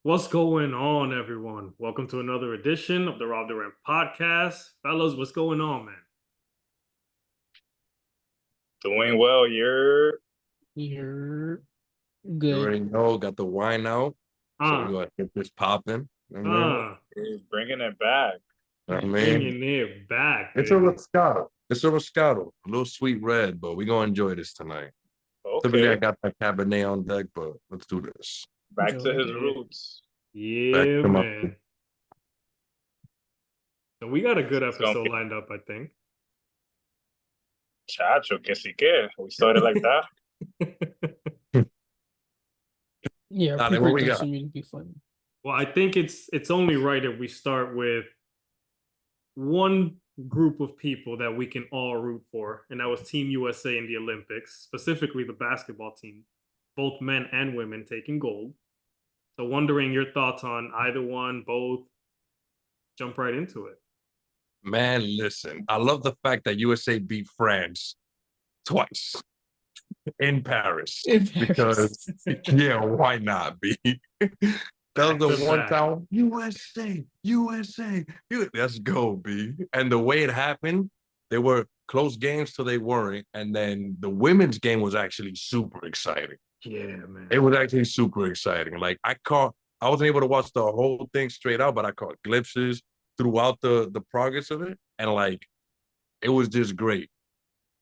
What's going on, everyone? Welcome to another edition of the Rob Durant podcast. Fellas, what's going on, man? Doing well. You're You good. already know, got the wine out. So we Uh, gotta get this popping. You know what I mean? uh, bringing it back. You know what I mean? bringing it back, It's a baby. Moscato. It's a Moscato. A little sweet red, but we're gonna enjoy this tonight. Typically, I Okay. got that Cabernet on deck, but let's do this. Back to his Yeah. roots. Yeah, to my- man. So we got a good It's gonna episode be- lined up, I think. Chacho, que si que. We started like that. Yeah, Dale, what we got? pre-production will be fun. Well, I think it's only right if we start with one group of people that we can all root for, and that was Team USA in the Olympics, specifically the basketball team, both men and women taking gold. So wondering your thoughts on either one, both. Jump right into it. Man, listen, I love the fact that USA beat France twice in Paris. Because, yeah, why not, B? That was the one time, USA, let's go, B. And the way it happened, they were close games till they weren't. And then the women's game was actually super exciting. Yeah, man. It was actually super exciting. Like, I wasn't able to watch the whole thing straight out, but I caught glimpses throughout the progress of it. And, like, it was just great.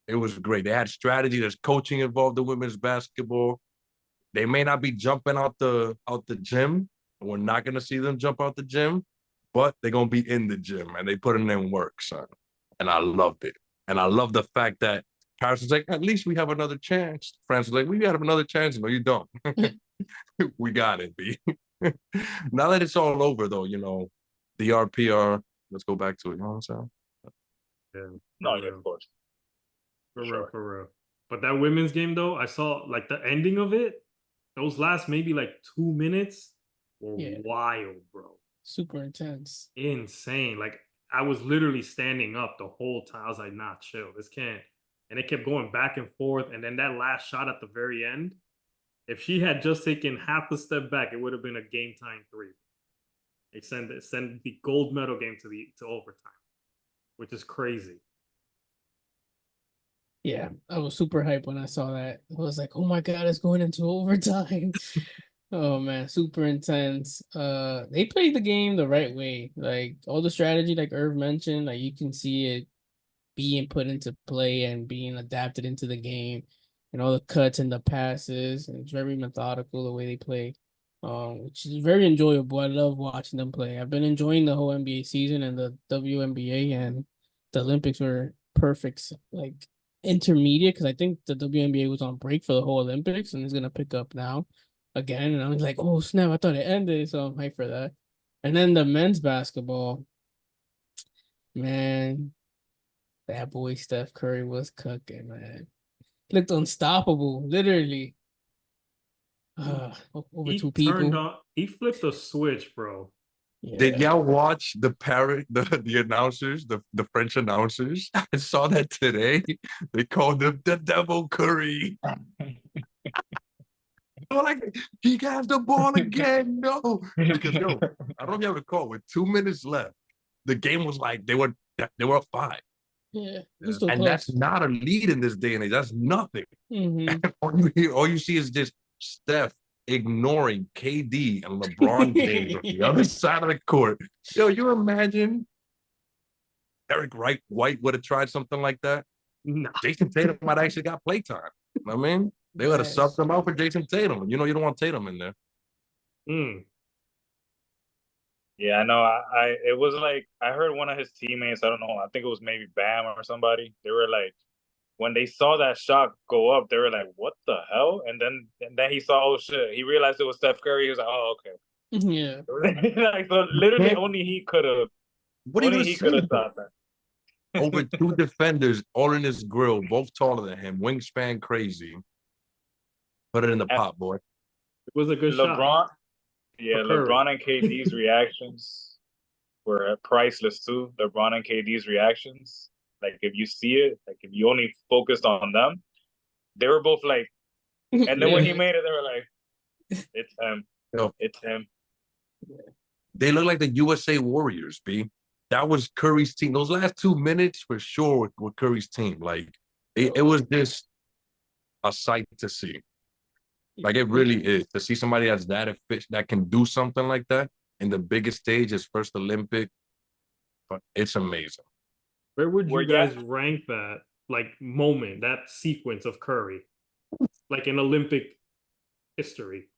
It was great. They had strategy. There's coaching involved in women's basketball. They may not be jumping out the gym. We're not going to see them jump out the gym, but they're going to be in the gym, and they putting in work, son. And I loved it. And I love the fact that Paris was like, at least we have another chance. France was like, we got another chance. No, you don't. We got it, B. Now that it's all over, though, the RPR, let's go back to it. You know what I'm saying? Yeah, No, yeah, of course. for real. But that women's game, though, I saw like the ending of it. Those last maybe like 2 minutes were wild, bro. Super intense. Insane. Like I was literally standing up the whole time. I was like, nah, chill. This can't. And it kept going back and forth. And then that last shot at the very end, if she had just taken half a step back, it would have been a game time 3. It sent the gold medal game to overtime, which is crazy. Yeah, I was super hyped when I saw that. I was like, oh my God, it's going into overtime. Oh man, super intense. They played the game the right way. Like all the strategy, like Irv mentioned, like you can see it being put into play and being adapted into the game, and all the cuts and the passes. And it's very methodical the way they play, which is very enjoyable. I love watching them play. I've been enjoying the whole NBA season, and the WNBA and the Olympics were perfect, like intermediate, because I think the WNBA was on break for the whole Olympics and is gonna pick up now again. And I was like, oh snap, I thought it ended, so I'm hyped for that. And then the men's basketball, man, that boy Steph Curry was cooking, man. Looked unstoppable, literally. Over He two people. He flipped a switch, bro. Yeah. Did y'all watch the announcers, the French announcers? I saw that today. They called him the Devil Curry. Like, he has the ball again. No. Because, I don't know if you recall, with 2 minutes left, the game was like, they were up 5. Yeah. And close. that's not a lead in this day and age. That's nothing. Mm-hmm. All you see is just Steph ignoring KD and LeBron James on the other side of the court. Yo, you imagine Eric White would have tried something like that? No. Jason Tatum might actually got playtime. You know what I mean? They would have subbed him out for Jason Tatum. You know you don't want Tatum in there. Yeah, I know. It was like I heard one of his teammates. I don't know. I think it was maybe Bam or somebody. They were like, when they saw that shot go up, they were like, "What the hell?" And then he saw, oh shit. He realized it was Steph Curry. He was like, "Oh, okay." Yeah. Like, so literally, only he could have. What Only he could have thought that. Over 2 defenders, all in his grill, both taller than him, wingspan crazy. Put it in the pot, boy. It was a good shot. Yeah, LeBron and KD's reactions were priceless too. LeBron and KD's reactions, like if you see it, like if you only focused on them, they were both like, and then when he made it, they were like, it's him. No. It's him. they look like the USA Warriors, B. That was Curry's team. Those last 2 minutes for sure were Curry's team. Like it was just a sight to see. Like it really is to see somebody that's that efficient that can do something like that in the biggest stage, his first Olympic. But it's amazing. Where would you guys rank that moment, that sequence of Curry, like in Olympic history?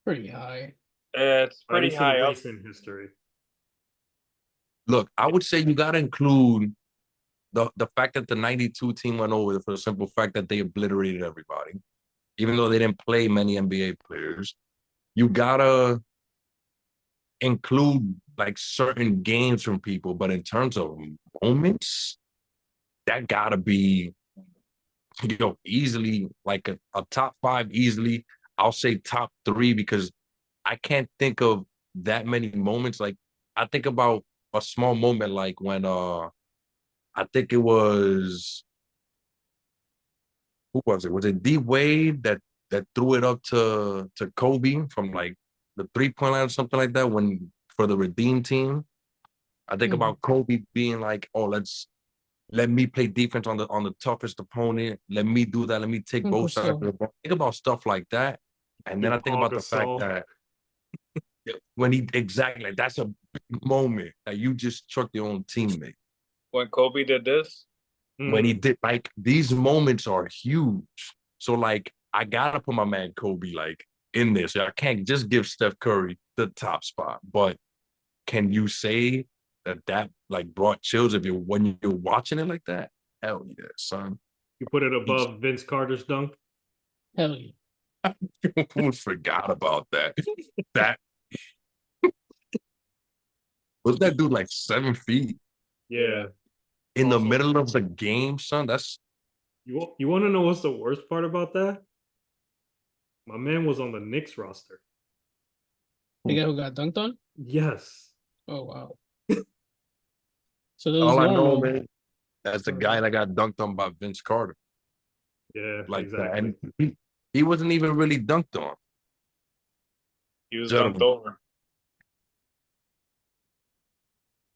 Pretty high. It's pretty high up. Recent history. Look, I would say you got to include the fact that the 92 team went over for the simple fact that they obliterated everybody, even though they didn't play many NBA players. You got to include like certain games from people, but in terms of moments, that got to be, easily like a top 5 easily. I'll say top 3 because I can't think of that many moments. Like I think about a small moment like when I think it was, who was it? Was it D Wade that threw it up to Kobe from like the 3-point line or something like that when for the Redeem team? I think about Kobe being like, "Oh, let me play defense on the toughest opponent. Let me do that. Let me take both sides of the ball." Think about stuff like that, and then I think about the fact that when exactly that's a big moment that you just struck your own teammate. When Kobe did this, when he did, like these moments are huge. So like I gotta put my man Kobe like in this. I can't just give Steph Curry the top spot, but can you say that like brought chills when you're watching it like that? Hell yeah, son. You put it above Vince Carter's dunk? Hell yeah. I forgot about that. That was that dude like 7 feet? Yeah. In the middle of the game, son. That's you want to know what's the worst part about that? My man was on the Knicks roster. The guy who got dunked on? Yes. Oh wow. So that was all normal. I know, man. That's the guy that got dunked on by Vince Carter. Yeah, like exactly. That. And he wasn't even really dunked on. He was dunked over.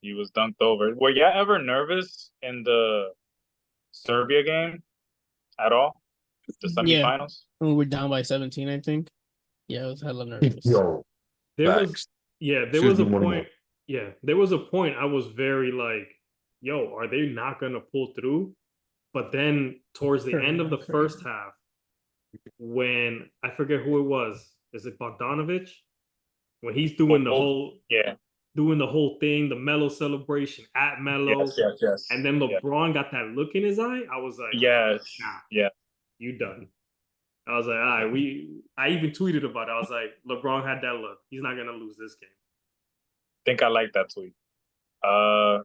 He was dunked over. Were y'all ever nervous in the Serbia game at all? The semifinals? When we were down by 17, I think. Yeah, I was hella nervous. Yo, there was a point. Yeah, there was a point I was very like, yo, are they not gonna pull through? But then towards the end of the first half, when I forget who it was, is it Bogdanovic? When he's doing the whole thing, the Melo celebration at Melo, yes. And then LeBron got that look in his eye. I was like, you done. I was like, all right, I even tweeted about it. I was like, LeBron had that look. He's not gonna lose this game. I think I like that tweet. I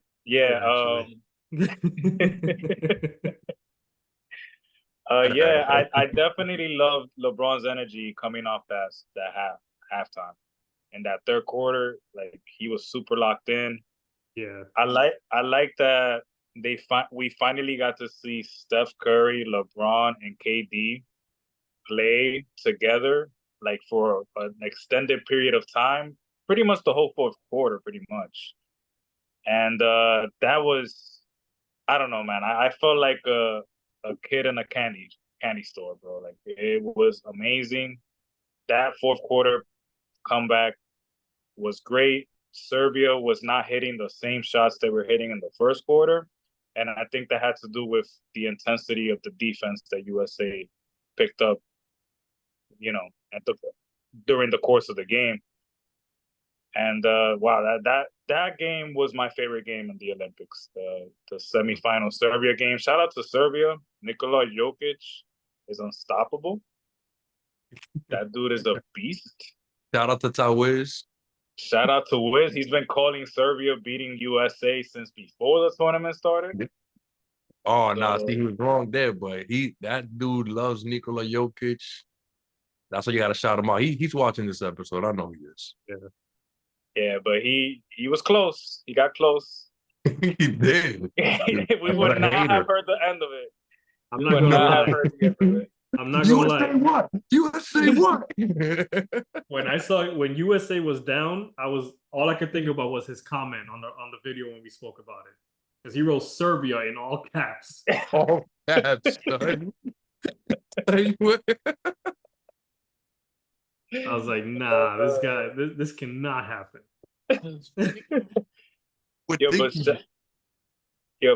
definitely loved LeBron's energy coming off that halftime. In that third quarter, like he was super locked in. Yeah. I like that we finally got to see Steph Curry, LeBron, and KD play together like for an extended period of time, pretty much the whole fourth quarter, pretty much. And that was, I don't know, man. I felt like a kid in a candy store, bro. Like it was amazing. That fourth quarter comeback was great. Serbia was not hitting the same shots they were hitting in the first quarter. And I think that had to do with the intensity of the defense that USA picked up, during the course of the game. And wow, that game was my favorite game in the Olympics, the semifinal Serbia game. Shout out to Serbia. Nikola Jokic is unstoppable. That dude is a beast. Shout out to Tawiz. Shout out to Wiz. He's been calling Serbia beating USA since before the tournament started. Oh, no, see, he was wrong there, but that dude loves Nikola Jokic. That's why you got to shout him out. He's watching this episode. I know he is. Yeah, but he was close. He got close. He did. We would not have heard the end of it. I'm not gonna lie. Heard the end of it. I'm not gonna lie. what? USA what? When USA was down, all I could think about was his comment on the video when we spoke about it. Because he wrote Serbia in all caps. All caps, son. I was like, nah, this guy, this cannot happen.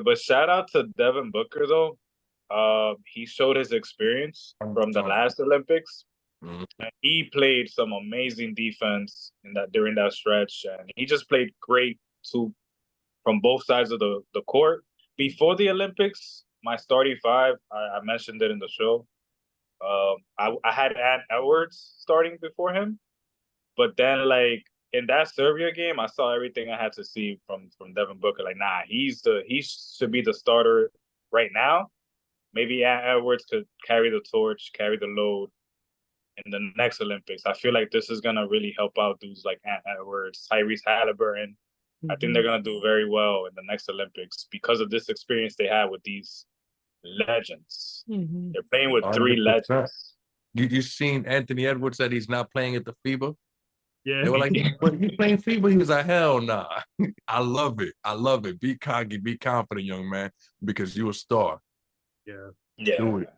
But shout out to Devin Booker though. He showed his experience from the last Olympics. And he played some amazing defense during that stretch, and he just played great too from both sides of the court. Before the Olympics, my starting five, I mentioned it in the show. I had Ant Edwards starting before him, but then like in that Serbia game, I saw everything I had to see from Devin Booker. Like, nah, he should be the starter right now. Maybe Ant Edwards could carry the torch, carry the load in the next Olympics. I feel like this is gonna really help out dudes like Ant Edwards, Tyrese Halliburton. I think they're gonna do very well in the next Olympics because of this experience they had with these legends. They're playing with 3 legends. You seen Anthony Edwards said he's not playing at the FIBA? Yeah. They were like, but you playing FIBA? He was like, hell nah. I love it. I love it. Be cocky, be confident, young man, because you're a star. Yeah. Do it.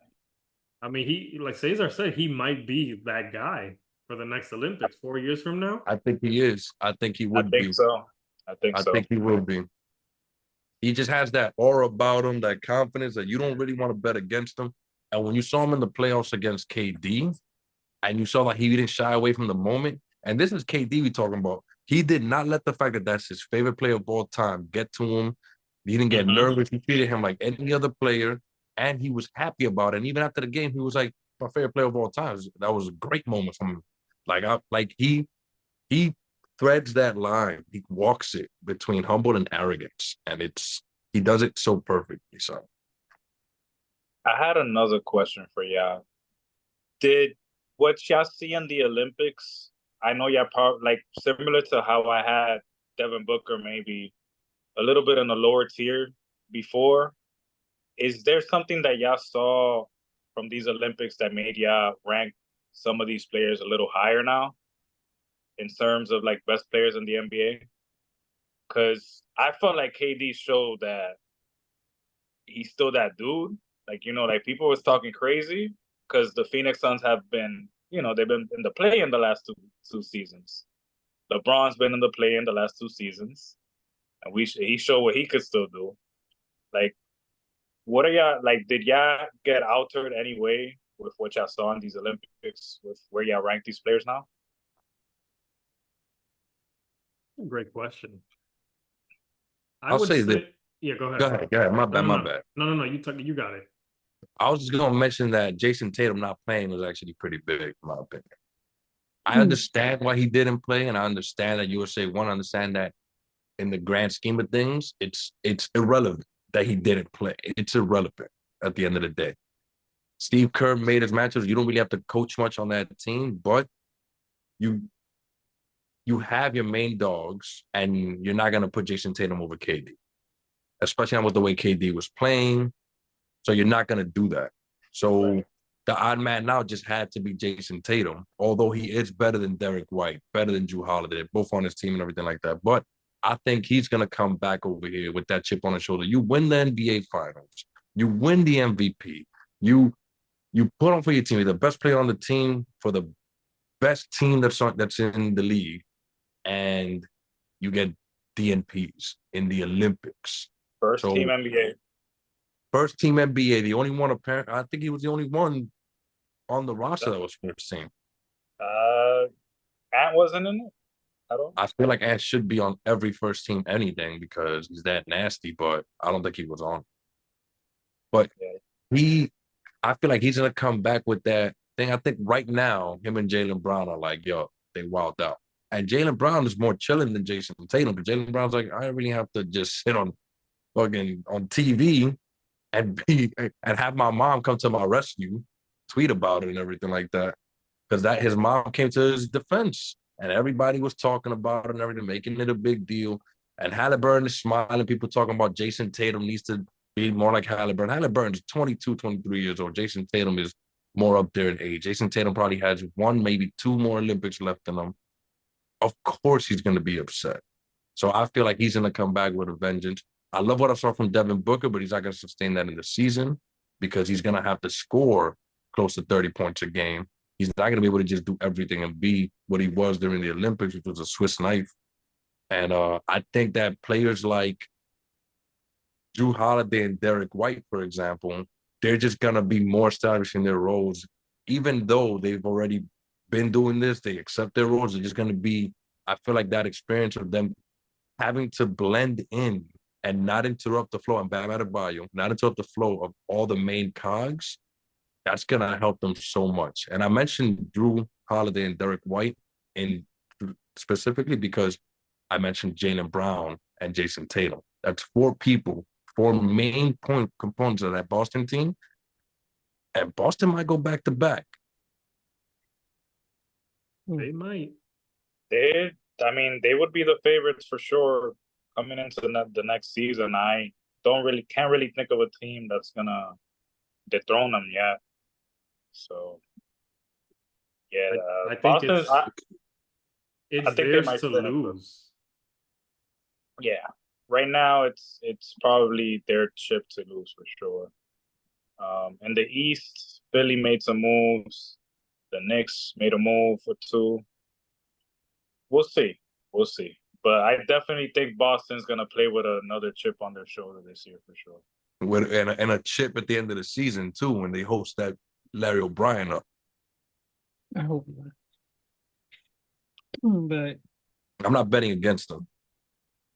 I mean, he, like Sayzar said, he might be that guy for the next Olympics 4 years from now. I think he is. I think he would be. I think so. I think he will be. He just has that aura about him, that confidence that you don't really want to bet against him. And when you saw him in the playoffs against KD, and you saw like he didn't shy away from the moment, and this is KD we talking about. He did not let the fact that that's his favorite player of all time get to him. He didn't get nervous. He treated him like any other player, and he was happy about it. And even after the game, he was like, my favorite player of all time. That was a great moment for him. Like he threads that line. He walks it between humble and arrogance, and he does it so perfectly. So, I had another question for y'all. Did what y'all see in the Olympics? I know y'all probably like similar to how I had Devin Booker, maybe a little bit in the lower tier before. Is there something that y'all saw from these Olympics that made y'all rank some of these players a little higher now in terms of like best players in the NBA? Because I felt like KD showed that he's still that dude. Like, like people was talking crazy because the Phoenix Suns have been, they've been in the play in the last two seasons. LeBron's been in the play in the last 2 seasons. And he showed what he could still do. Like, what are y'all, like, did y'all get altered anyway with what y'all saw in these Olympics, with where y'all rank these players now? Great question. I'll say that. Yeah, go ahead. Go ahead. My bad. No. You got it. I was just going to mention that Jason Tatum not playing was actually pretty big, in my opinion. I understand why he didn't play, and I understand that USA won. I understand that in the grand scheme of things, it's irrelevant that he didn't play. It's irrelevant at the end of the day. Steve Kerr made his matches. You don't really have to coach much on that team, but you have your main dogs, and you're not going to put Jason Tatum over KD, especially not with the way KD was playing. So you're not going to do that. So the odd man now just had to be Jason Tatum, although he is better than Derek White, better than Jrue Holiday, both on his team and everything like that. But I think he's going to come back over here with that chip on his shoulder. You win the NBA Finals. You win the MVP. You put on for your team. You're the best player on the team for the best team that's in the league. And you get DNPs in the Olympics. First team NBA. First team NBA. The only one apparent. I think he was the only one on the roster that was first team. Ant wasn't in it. I feel like Ant should be on every first team anything because he's that nasty, but I don't think he was on. But I feel like he's gonna come back with that thing. I think right now, him and Jaylen Brown are like, yo, they wilded out. And Jaylen Brown is more chilling than Jason Tatum. But Jaylen Brown's like, I really have to just sit on TV and have my mom come to my rescue, tweet about it and everything like that. Because his mom came to his defense and everybody was talking about it and everything, making it a big deal. And Halliburton is smiling. People talking about Jason Tatum needs to be more like Halliburton. Halliburton's 22, 23 years old. Jason Tatum is more up there in age. Jason Tatum probably has 1, maybe 2 more Olympics left in him. Of course he's going to be upset. So I feel like he's going to come back with a vengeance. I love what I saw from Devin Booker, but he's not going to sustain that in the season because he's going to have to score close to 30 points a game. He's not going to be able to just do everything and be what he was during the Olympics, which was a Swiss knife. And I think that players like Drew Holiday and Derek White, for example, they're just going to be more established in their roles. Even though they've already been doing this, they accept their roles. They're just going to be, I feel like that experience of them having to blend in and not interrupt the flow, and Bam Adebayo, not interrupt the flow of all the main cogs, that's going to help them so much. And I mentioned Drew Holiday and Derek White in specifically because I mentioned Jaylen Brown and Jason Tatum. That's 4 people, 4 main point components of that Boston team. And Boston might go back to back. They might. They would be the favorites for sure coming into the next season. I can't really think of a team that's gonna dethrone them yet. So, yeah, I think Boston. it's I think they theirs might to split it, lose. Yeah, right now it's probably their chip to lose for sure. In the East, Philly made some moves. The Knicks made a move for 2. We'll see. But I definitely think Boston's gonna play with another chip on their shoulder this year for sure. And a chip at the end of the season too when they host that Larry O'Brien up. I hope not. But I'm not betting against them.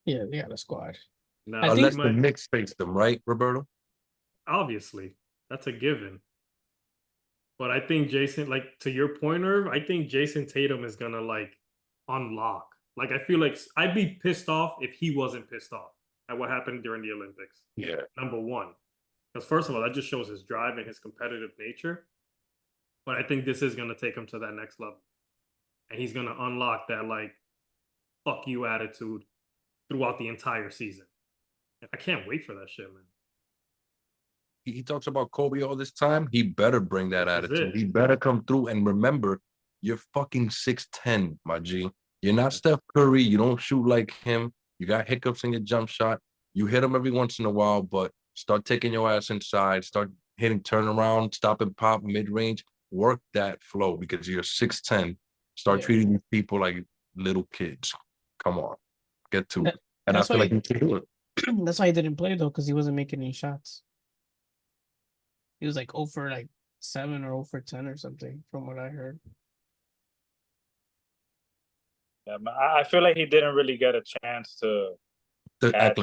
yeah, they got a squad. No, I Unless think the Knicks face them, right, Roberto? obviously that's a given. But I think Jason, like to your point, Irv, I think Jason Tatum is gonna like unlock. Like I feel like I'd be pissed off if he wasn't pissed off at what happened during the Olympics. Yeah. Number one, because first of all, that just shows his drive and his competitive nature. But I think this is gonna take him to that next level, and he's gonna unlock that like "fuck you" attitude throughout the entire season. I can't wait for that shit, man. He talks about Kobe all this time. He better bring that This is attitude. it. He better come through. And remember, you're fucking 6'10", my G. You're not Steph Curry. You don't shoot like him. You got hiccups in your jump shot. You hit him every once in a while, but start taking your ass inside. Start hitting turnaround, stop and pop, mid-range. Work that flow because you're 6'10". Start treating these people like little kids. Come on. Get to it. And I feel like he can do it. That's why he didn't play though, because he wasn't making any shots. He was like 0 for like 7 or 0 for 10 or something, from what I heard. Yeah, I feel like he didn't really get a chance to catch.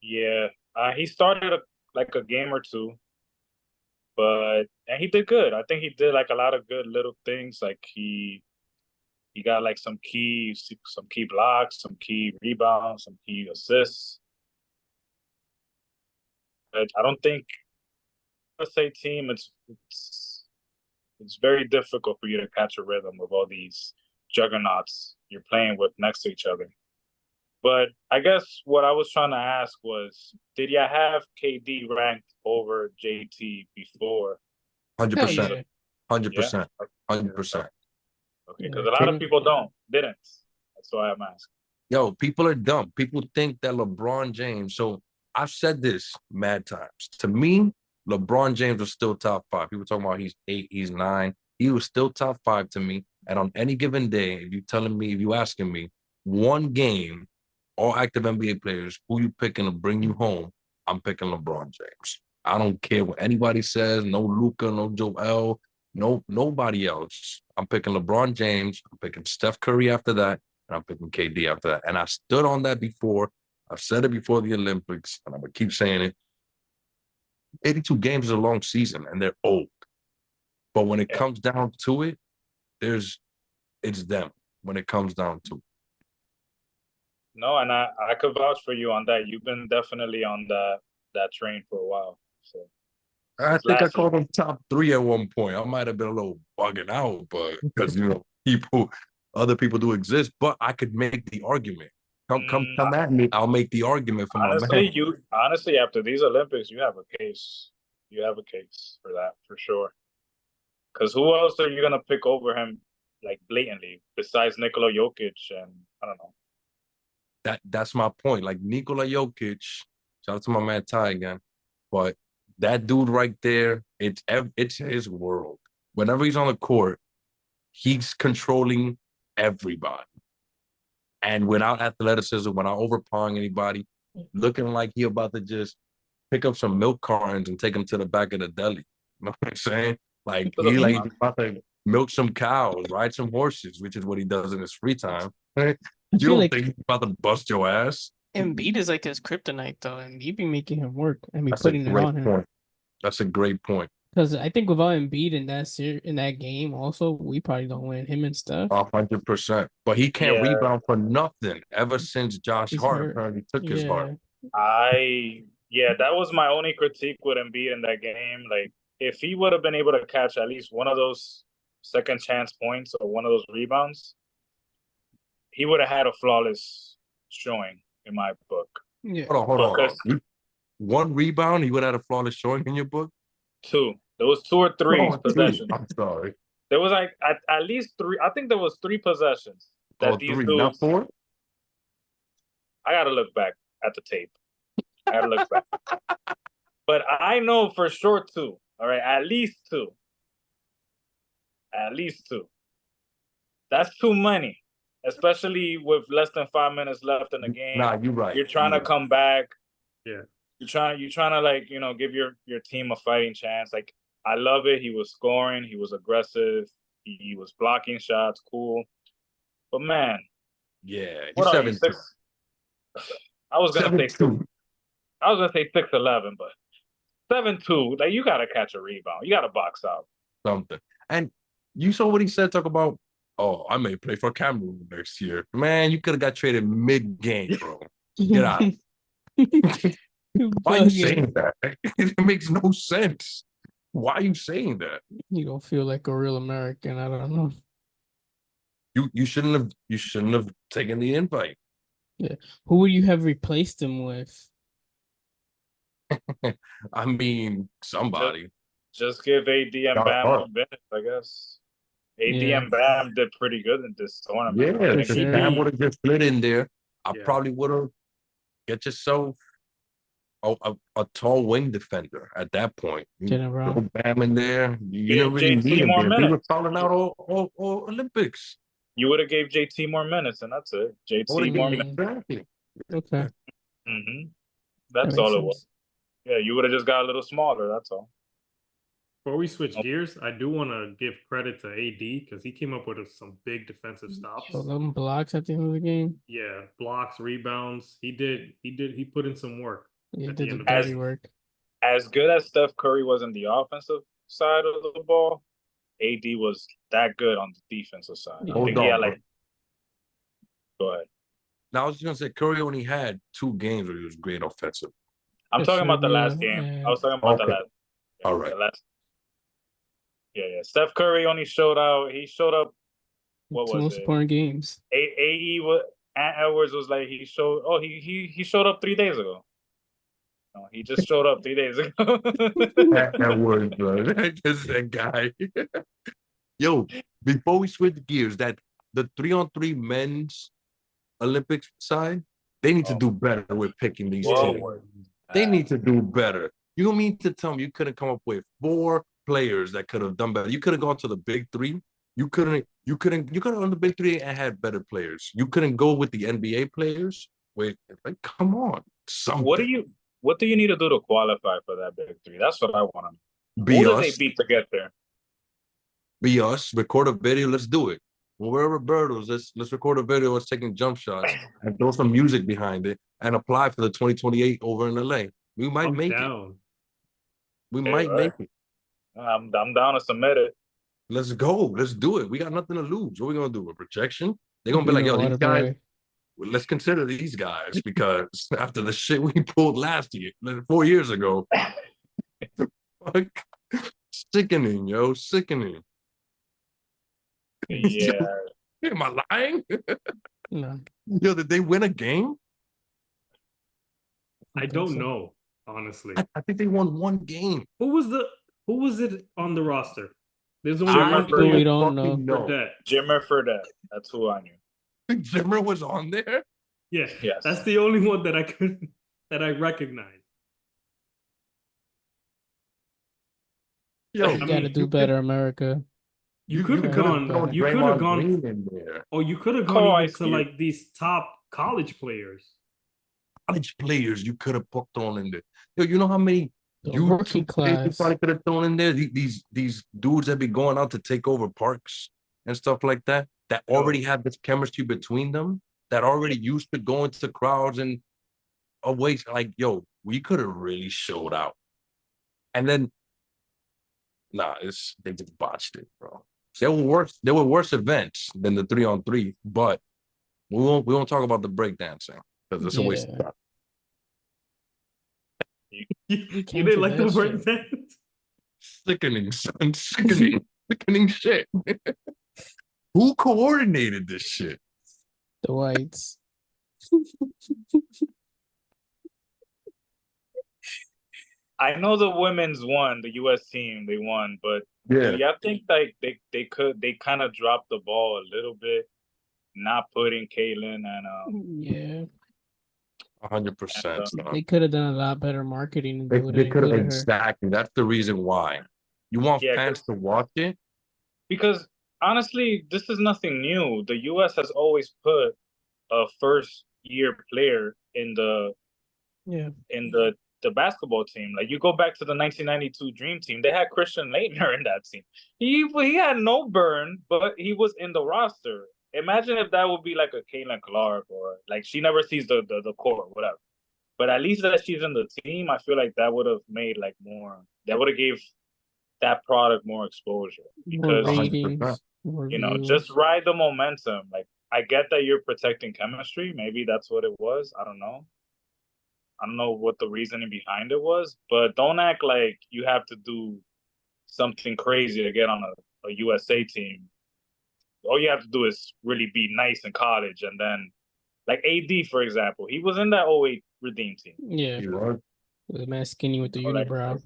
Yeah, he started like a game or 2, and he did good. I think he did like a lot of good little things. Like he got like some key blocks, some key rebounds, some key assists. But I don't think USA team it's very difficult for you to catch a rhythm of all these juggernauts you're playing with next to each other. But I guess what I was trying to ask was, did you have KD ranked over JT before? 100%. 100%. 100%. Okay, because a lot of people didn't. That's why I'm asking. Yo, people are dumb. People think that LeBron James. So I've said this mad times. To me, LeBron James was still top 5. People talking about he's 8, he's 9. He was still top 5 to me. And on any given day, if you asking me, one game, all active NBA players, who you picking to bring you home, I'm picking LeBron James. I don't care what anybody says. No Luka, no Joel, no nobody else. I'm picking LeBron James. I'm picking Steph Curry after that, and I'm picking KD after that. And I stood on that before. I've said it before the Olympics, and I'm gonna keep saying it. 82 games is a long season, and they're old. But when it comes down to it, it's them when it comes down to it. No, and I could vouch for you on that. You've been definitely on that train for a while. So I think I called them top 3 at one point. I might have been a little bugging out, but because other people do exist. But I could make the argument. Come at me. I'll make the argument for my man. Honestly, after these Olympics, you have a case. You have a case for that for sure. Because who else are you gonna pick over him like blatantly besides Nikola Jokic and I don't know. That's my point. Like Nikola Jokic, shout out to my man Ty again, but that dude right there, it's his world. Whenever he's on the court, he's controlling everybody, and without athleticism, without overpowering anybody, looking like he about to just pick up some milk cartons and take them to the back of the deli. You know what I'm saying? Like To the he's front. about to milk some cows, ride some horses, which is what he does in his free time. I You feel don't like think he's about to bust your ass? Embiid is like his kryptonite though, and he be making him work and be That's a putting it great on him. point. That's a great point. Because I think without Embiid in that game, also we probably don't win. Him and stuff. 100%. But he can't Yeah. rebound for nothing ever since Josh He's Hart hurt. apparently took his heart. That was my only critique with Embiid in that game. Like, if he would have been able to catch at least one of those second chance points or one of those rebounds, he would have had a flawless showing in my book. Yeah. Hold on. One rebound, he would have had a flawless showing in your book? Two. There was 2 or 3 possessions. I'm sorry. There was like at least 3. I think there was 3 possessions that these 3, dudes. not 4? I gotta look back at the tape. I gotta look back. But I know for sure 2. All right, at least 2. At least 2. That's too many, especially with less than 5 minutes left in the game. Nah, you're right. You're trying to come back. Yeah. You're trying to like, give your team a fighting chance. Like, I love it. He was scoring. He was aggressive. He was blocking shots. Cool. But man, yeah, what he's are you, 7'2". I was gonna say 7'2". I was gonna say 6'11", but 7'2". Like, you gotta catch a rebound. You gotta box out Something. And you saw what he said, talk about, oh, I may play for Cameroon next year. Man, you could have got traded mid-game, bro. Get out. Why are you saying that? It makes no sense. Why are you saying that? You don't feel like a real American. I don't know. You shouldn't have taken the invite. Yeah. Who would you have replaced him with? I mean, somebody. Just give AD and Bam more minutes, I guess. AD and Bam did pretty good in this tournament. Yeah, I if think Bam would have just slid in there, I Yeah. probably would have get yourself a tall wing defender at that point. Throw Bam in there. You didn't really JT need him more there. They were minutes. falling out all Olympics. You would have gave JT more minutes, and that's it. JT more minutes. Exactly. Okay. That's all it was. Yeah, you would have just got a little smaller. That's all. Before we switch gears, I do want to give credit to AD because he came up with some big defensive stops. 11 blocks at the end of the game. Yeah, blocks, rebounds. He put in some work. He at did the end the of the dirty game. work. As good as Steph Curry was in the offensive side of the ball, AD was that good on the defensive side. Yeah. I think he had like. Go ahead. Now I was just gonna say Curry only had 2 games where he was great offensive. I'm talking about the last game. I was talking about the last. All right. Yeah. Steph Curry only showed out. He showed up. What was it? Most important games. AE was. Ant Edwards was like he showed. Oh, he showed up 3 days ago. No, he just showed up 3 days ago. Edwards, bro. Just that guy. Yo, before we switch gears, the 3-on-3 men's Olympics side, they need to do better with picking these teams. They need to do better. You don't mean to tell me you couldn't come up with 4 players that could have done better? You could have gone to the big 3. You couldn't on the big 3 and had better players. You couldn't go with the NBA players. Wait, like, come on. Something. What do you need to do to qualify for that big 3? That's what I want to know. Be Who us. do they beat to get there? Be us. Record a video. Let's do it. When we're Roberto's, let's record a video. Let's taking jump shots and throw some music behind it and apply for the 2028 over in LA. We might make it. We might make it. I'm down to submit it. Let's go. Let's do it. We got nothing to lose. What are we gonna do? A projection? They're gonna be like, yo, these guys. Let's consider these guys because after the shit we pulled last year, 4 years ago, sickening, yo, sickening. Yeah. Am I lying? No. Yo, did they win a game? I don't know, honestly. I think they won 1 game. Who was it on the roster? There's only Jimmer one people we player don't know. for that. Jimmer for that. That's who I knew. Jimmer was on there. Yeah, Yes. that's the only one that I recognize. Yo, You gotta do better, America. You could have could have gone. thrown You could have Draymond gone. Green in there. Oh, you could have gone Oh, even Ice to Cube. like these top college players. College players you could have thrown in there. Yo, you know how many The rookie YouTube players you class. probably could have thrown in there? These dudes that be going out to take over parks and stuff like that already have this chemistry between them, that already used to go into crowds and away. Like, yo, we could have really showed out. And then, they just botched it, bro. There were worse events than the 3-on-3, but we won't talk about the breakdancing because it's a waste of time. You didn't like the word that? Sickening, son. Sickening shit. Who coordinated this shit? The whites. I know the women's won, the U.S. team, they won, but do y'all think like they kind of dropped the ball a little bit, not putting Caitlin and Yeah. 100%. They could have done a lot better marketing. They could have, exactly. That's the reason why. You want fans to watch it? Because honestly, this is nothing new. The U.S. has always put a first-year player in the basketball team. Like, you go back to the 1992 Dream Team, they had Christian Laettner in that team. He had no burn, but he was in the roster. Imagine if that would be like a Caitlin Clark, or like she never sees the court, whatever. But at least that she's in the team, I feel like that would have made like more. That would have gave that product more exposure, because more ratings, more views. just ride the momentum. Like, I get that you're protecting chemistry. Maybe that's what it was. I don't know. I don't know what the reasoning behind it was, but don't act like you have to do something crazy to get on a USA team. All you have to do is really be nice in college, and then, like AD, for example, he was in that 08 Redeem team. Yeah, he was. The man skinny with the unibrow.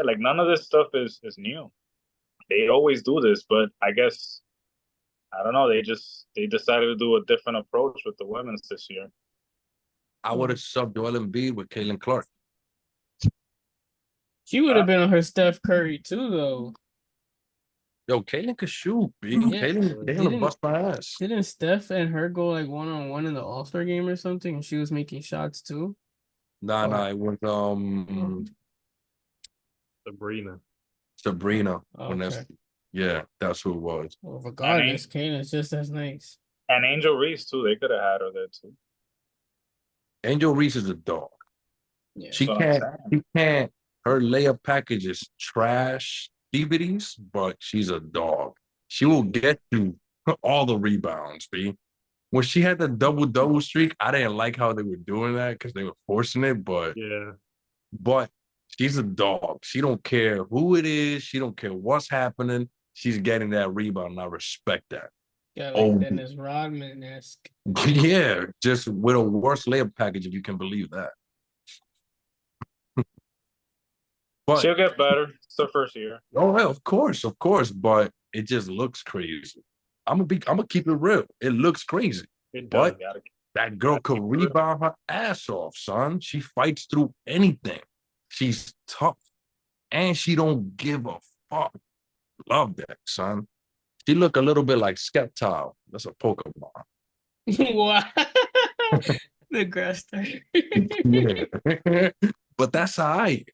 Like none of this stuff is new. They always do this, but I guess, I don't know. They decided to do a different approach with the women's this year. I would have subbed Joel Embiid with Caitlin Clark. She would have been on her Steph Curry too, though. Yo, Caitlin could shoot, B. Yeah. Caitlin, they're gonna bust my ass. Didn't Steph and her go like 1-on-1 in the All-Star game or something? And she was making shots too? Nah, it was Sabrina. Okay. That's who it was. Well, regardless, Caitlyn's just as nice. And Angel Reese too. They could have had her there too. Angel Reese is a dog. Yeah. She can't. Her layup package is trash, DVDs, but she's a dog. She will get you all the rebounds, B. When she had the double streak, I didn't like how they were doing that because they were forcing it, but she's a dog. She don't care who it is. She don't care what's happening. She's getting that rebound, and I respect that. Yeah, like Dennis Rodman-esque. Yeah, just with a worse layup package, if you can believe that. But she'll get better. It's her first year. Oh, yeah, of course. But it just looks crazy. I'm gonna keep it real. It looks crazy. But that girl could rebound her ass off, son. She fights through anything. She's tough, and she don't give a fuck. Love that, son. She look a little bit like Skeptile. That's a Pokemon. What? The grass type. Yeah. But that's all right.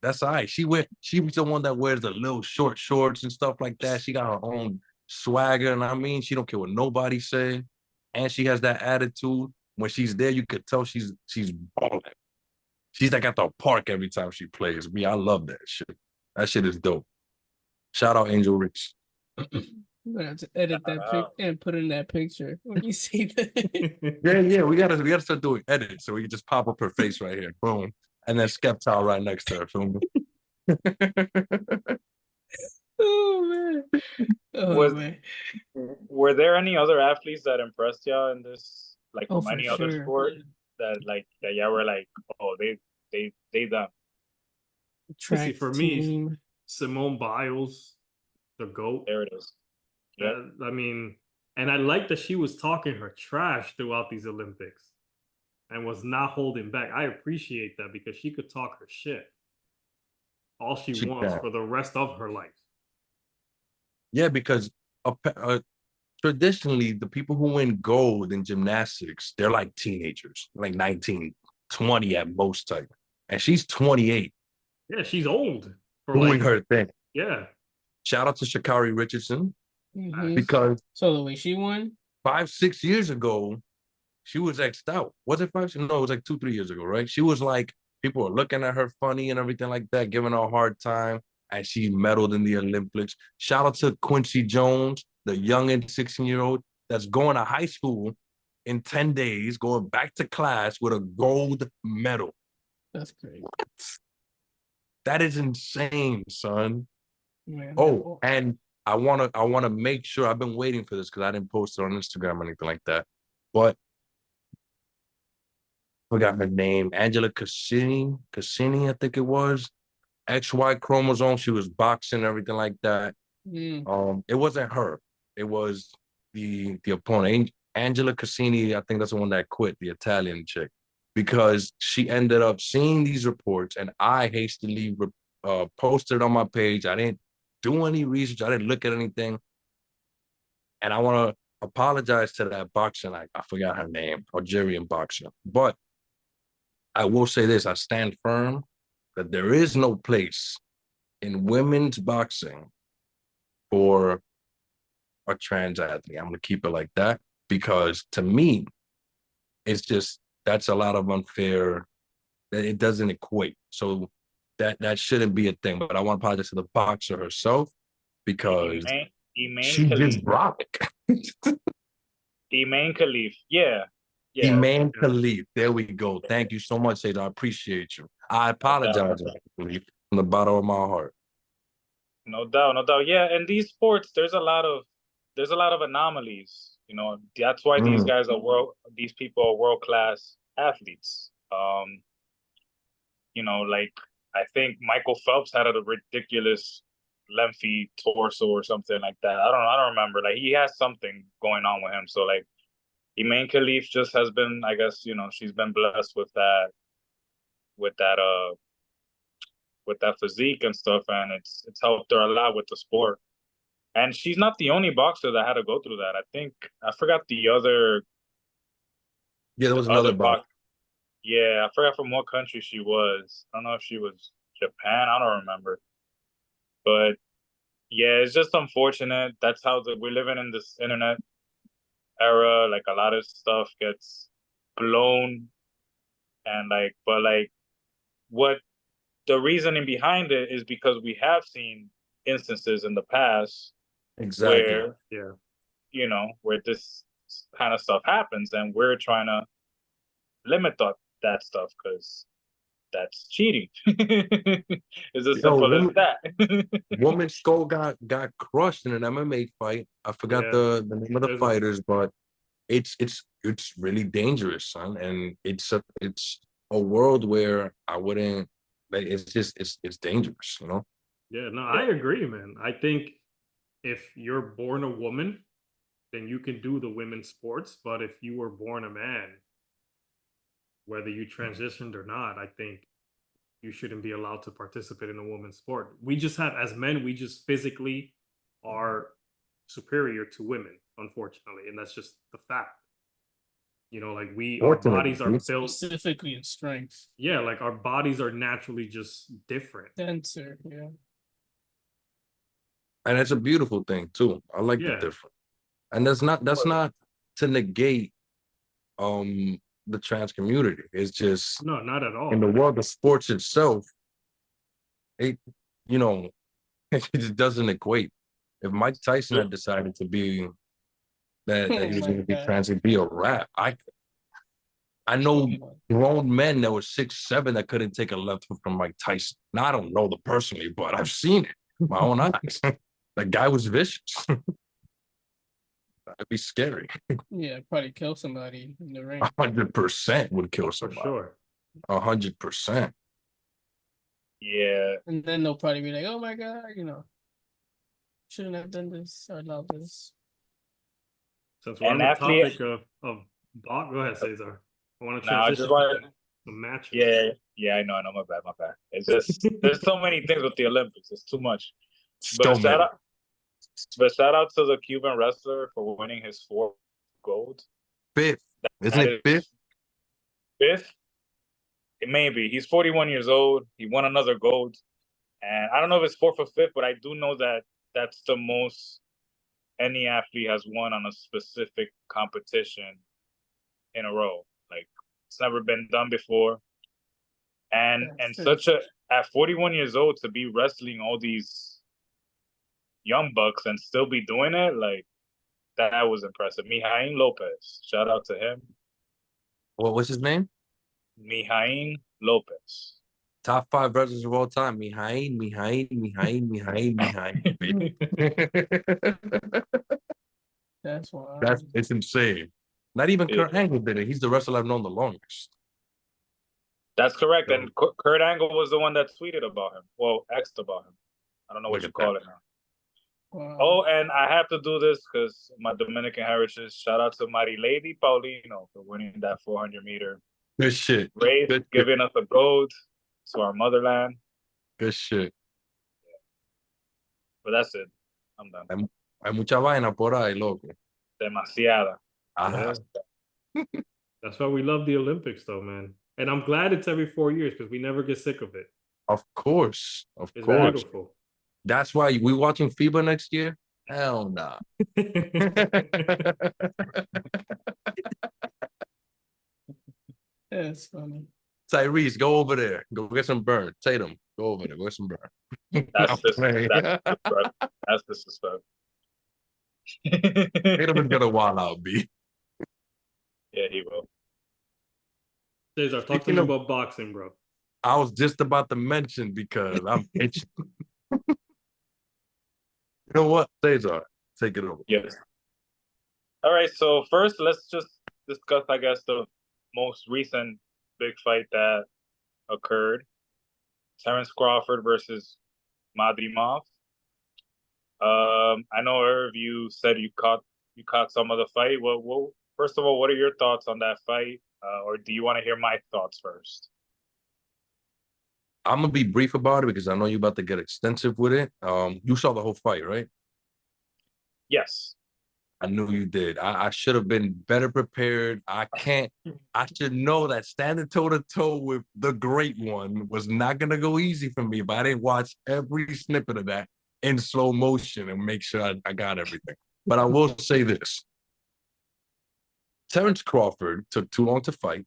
She was the one that wears the little short shorts and stuff like that. She got her own swagger, and I mean, she don't care what nobody say. And she has that attitude. When she's there, you could tell she's balling. She's like at the park every time she plays. I love that shit. That shit is dope. Shout out Angel Rich. I'm gonna have to edit that pic and put in that picture when you see that. Yeah. We gotta start doing edits so we can just pop up her face right here. Boom. And then Skeptile right next to her. Feel me? Oh man. Were there any other athletes that impressed y'all in this, like from any other sport that y'all were like, oh, they done? For me, Simone Biles. the GOAT. There it is. Yep. I mean, and I like that she was talking her trash throughout these Olympics and was not holding back. I appreciate that because she could talk her shit all she wants for the rest of her life. Yeah, because traditionally, the people who win gold in gymnastics, they're like teenagers, like 19, 20 at most type. And she's 28. Yeah, she's old. Doing her thing. Yeah. Shout out to Sha'Carri Richardson. Mhm. Because so the way she won 5-6 years ago, she was X'd out. Was it 5? No, it was like 2-3 years ago, right? She was like, people were looking at her funny and everything like that, giving her a hard time, and she medaled in the Olympics. Shout out to Quincy Jones, the young and 16-year-old that's going to high school in 10 days, going back to class with a gold medal. That's great. What? That is insane, son. Yeah. Oh, and I wanna make sure, I've been waiting for this because I didn't post it on Instagram or anything like that. But I forgot her name. Angela Cassini, I think it was. XY chromosome. She was boxing, everything like that. It wasn't her. It was the opponent. Angela Cassini, I think that's the one that quit, the Italian chick, because she ended up seeing these reports, and I hastily posted on my page. I didn't do any research. I didn't look at anything. And I want to apologize to that boxer. I forgot her name, Algerian boxer. But I will say this, I stand firm that there is no place in women's boxing for a trans athlete. I'm going to keep it like that because to me, it's just, that's a lot of unfair, that it doesn't equate. So that shouldn't be a thing. But I want to apologize to the boxer herself because she just dropped it. Iman Khalif. Yeah. Iman Khalif. There we go. Thank you so much, Sayzar. I appreciate you. I apologize from the bottom of my heart. No doubt, no doubt. Yeah, in these sports, there's a lot of anomalies. You know, that's why these guys are these people are world-class athletes. You know, like I think Michael Phelps had a ridiculous lengthy torso or something like that. I don't remember. Like he has something going on with him. So like Iman Khalif just has been, I guess, you know, she's been blessed with that physique and stuff, and it's helped her a lot with the sport. And she's not the only boxer that had to go through that. I think I forgot the other. Yeah, there was another boxer. Yeah, I forgot from what country she was. I don't know if she was Japan. I don't remember. But yeah, it's just unfortunate. That's how we're living in this internet era. Like a lot of stuff gets blown, and what the reasoning behind it is because we have seen instances in the past where where this kind of stuff happens, and we're trying to limit that stuff because that's cheating. It's as simple as that. Woman Skull got crushed in an MMA fight. I forgot the name of the fighters, but it's really dangerous, son. And it's a world where I wouldn't. It's dangerous, you know. Yeah, no, I agree, man. I think if you're born a woman, then you can do the women's sports. But if you were born a man, whether you transitioned or not, I think you shouldn't be allowed to participate in a women's sport. We just have, as men, we just physically are superior to women, unfortunately, and that's just the fact. You know, like our bodies are built specifically in strength. Yeah, like our bodies are naturally just different. Denser, yeah. And it's a beautiful thing too. I like the difference. And that's not to negate the trans community. It's just no, not at all. In the world of sports itself, it just doesn't equate. If Mike Tyson had decided to be that he was going to be trans and be a rap, I know grown men that were 6'7" that couldn't take a left hook from Mike Tyson. Now I don't know them personally, but I've seen it with my own eyes. That guy was vicious. That'd be scary. Yeah, probably kill somebody in the ring. 100% would kill somebody. For sure. 100%. Yeah. And then they'll probably be like, "Oh my god," Shouldn't have done this or allowed this. Since we're on And the athlete, topic of box, go ahead, Sayzar. I want to now I just transition to want to. some matches. Yeah, I know, my bad. It's just there's so many things with the Olympics. It's too much. So But many. shout out to the Cuban wrestler for winning his 4th gold. Fifth. Isn't That it fifth? is fifth. It may be. He's 41 years old. He won another gold, and I don't know if it's 4th or 5th, but I do know that that's the most any athlete has won on a specific competition in a row. Like it's never been done before. And at 41 years old to be wrestling all these young bucks and still be doing it, like that was impressive. Mijaín Lopez, shout out to him. What was his name? Mijaín Lopez. Top 5 wrestlers of all time. Mijaín. That's why. It's insane. Not even Kurt Angle did it. He's the wrestler I've known the longest. That's correct. And Kurt Angle was the one that tweeted about him. Well, X'd about him. I don't know what you call it now. Wow. Oh, and I have to do this because my Dominican heritage. Shout out to Marilady Paulino for winning that 400-meter Good shit. race, giving us a gold to our motherland. Good shit. But that's it. I'm done. Hay mucha vaina por ahí, loco. Demasiada. Ajá. That's why we love the Olympics, though, man. And I'm glad it's every 4 years because we never get sick of it. Of course. It's beautiful. That's why we watching FIBA next year? Hell nah. That's funny. Tyrese, go over there. Go get some burn. Tatum, go over there. Go get some burn. That's disrespect. Tatum is gonna wild out, B. Yeah, he will. Sayzar, talk to me about boxing, bro. I was just about to mention because I'm itching. You know what, Sayzar, take it over. Yes. All right. So first, let's just discuss, I guess, the most recent big fight that occurred: Terrance Crawford versus Madrimov. I know, Irv, you said you caught some of the fight. Well, first of all, what are your thoughts on that fight, or do you want to hear my thoughts first? I'm gonna be brief about it because I know you're about to get extensive with it. You saw the whole fight, right? Yes. I knew you did. I should have been better prepared. I should know that standing toe to toe with the great one was not gonna go easy for me, but I didn't watch every snippet of that in slow motion and make sure I got everything. But I will say this. Terrance Crawford took too long to fight,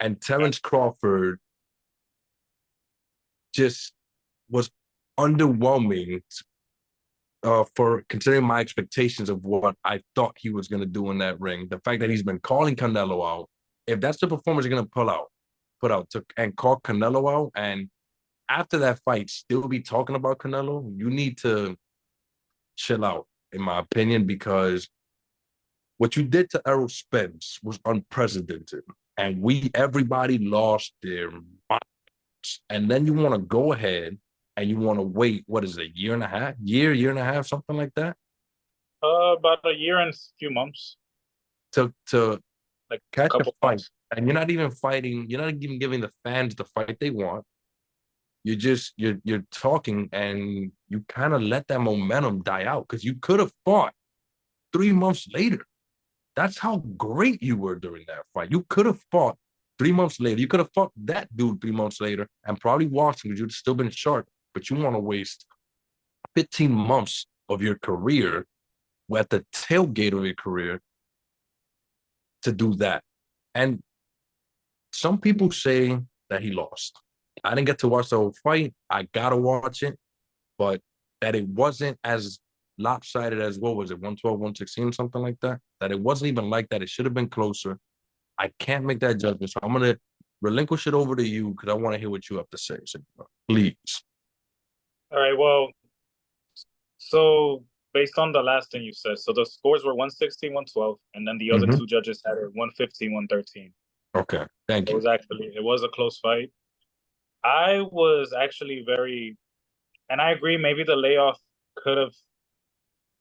and Terrance Crawford just was underwhelming for considering my expectations of what I thought he was going to do in that ring. The fact that he's been calling Canelo out, if that's the performance you're going to put out and call Canelo out, and after that fight still be talking about Canelo, you need to chill out, in my opinion, because what you did to Errol Spence was unprecedented, and everybody lost their minds. And then you want to go ahead and you want to wait, what is it, a year and a half, something like that? About a year and a few months. To like catch a fight. Months. And you're not even fighting, you're not even giving the fans the fight they want. You're talking and you kind of let that momentum die out because you could have fought 3 months later. That's how great you were during that fight. You could have fought 3 months later. You could have fought that dude 3 months later and probably watched him because you'd still been sharp. But you want to waste 15 months of your career at the tailgate of your career to do that. And some people say that he lost. I didn't get to watch the whole fight. I got to watch it. But that it wasn't as lopsided as, what was it, 112, 116, something like that? That it wasn't even like that. It should have been closer. I can't make that judgment. So I'm going to relinquish it over to you because I want to hear what you have to say. So please. All right. Well, so based on the last thing you said, so the scores were 116, 112, and then the other two judges had it 115, 113. Okay. Thank you. It was a close fight. I was actually and I agree, maybe the layoff could have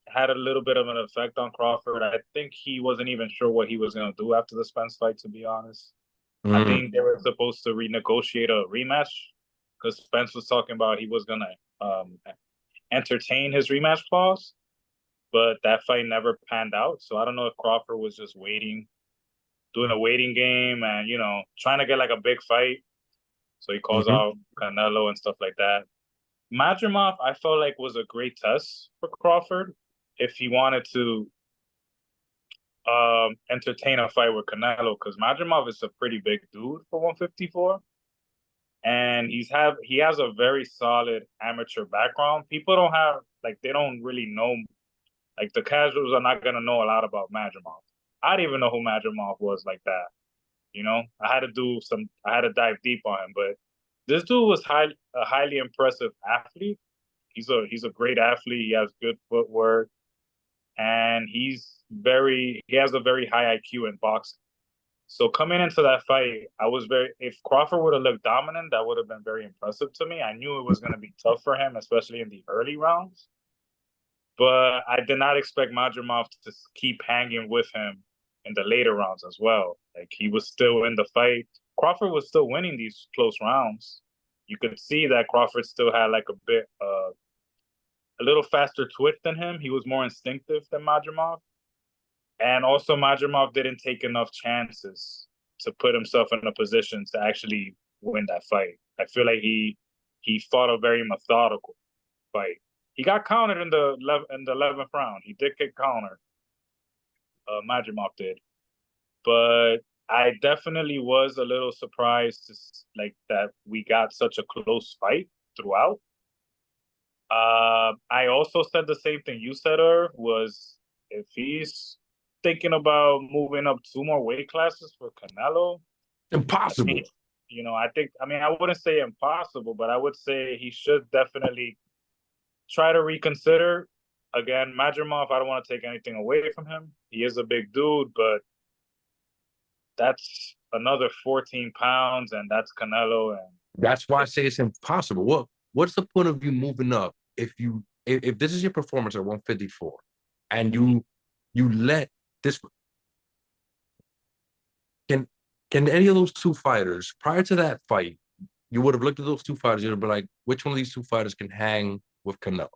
had a little bit of an effect on Crawford. I think he wasn't even sure what he was going to do after the Spence fight, to be honest. I think they were supposed to renegotiate a rematch because Spence was talking about he was going to entertain his rematch clause, but that fight never panned out. So I don't know if Crawford was just waiting, doing a waiting game and, you know, trying to get like a big fight. So he calls out Canelo and stuff like that. Madrimov, I felt like was a great test for Crawford if he wanted to entertain a fight with Canelo, because Madrimov is a pretty big dude for 154, and he has a very solid amateur background. People don't have they don't really know, like the casuals are not gonna know a lot about Madrimov. I didn't even know who Madrimov was like that. You know, I had to dive deep on him, but this dude was a highly impressive athlete. He's a great athlete. He has good footwork, and he has a very high IQ in boxing. So coming into that fight, if Crawford would have looked dominant, that would have been very impressive to me. I knew it was going to be tough for him, especially in the early rounds. But I did not expect Madrimov to keep hanging with him in the later rounds as well. Like, he was still in the fight. Crawford was still winning these close rounds. You could see that Crawford still had like a little faster twitch than him. He was more instinctive than Madrimov. And also Madrimov didn't take enough chances to put himself in a position to actually win that fight. I feel like he fought a very methodical fight. He got countered in the 11th round. He did get countered. Madrimov did. But I definitely was a little surprised that we got such a close fight throughout. I also said the same thing you said, Irv, was if he's thinking about moving up 2 more weight classes for Canelo. Impossible. I wouldn't say impossible, but I would say he should definitely try to reconsider. Again, Madrimov, I don't want to take anything away from him. He is a big dude, but that's another 14 pounds, and that's Canelo. And that's why I say it's impossible. What's the point of you moving up if this is your performance at 154 and you let this can any of those 2 fighters prior to that fight, you would have looked at those 2 fighters, you'd have been like, which one of these 2 fighters can hang with Canelo?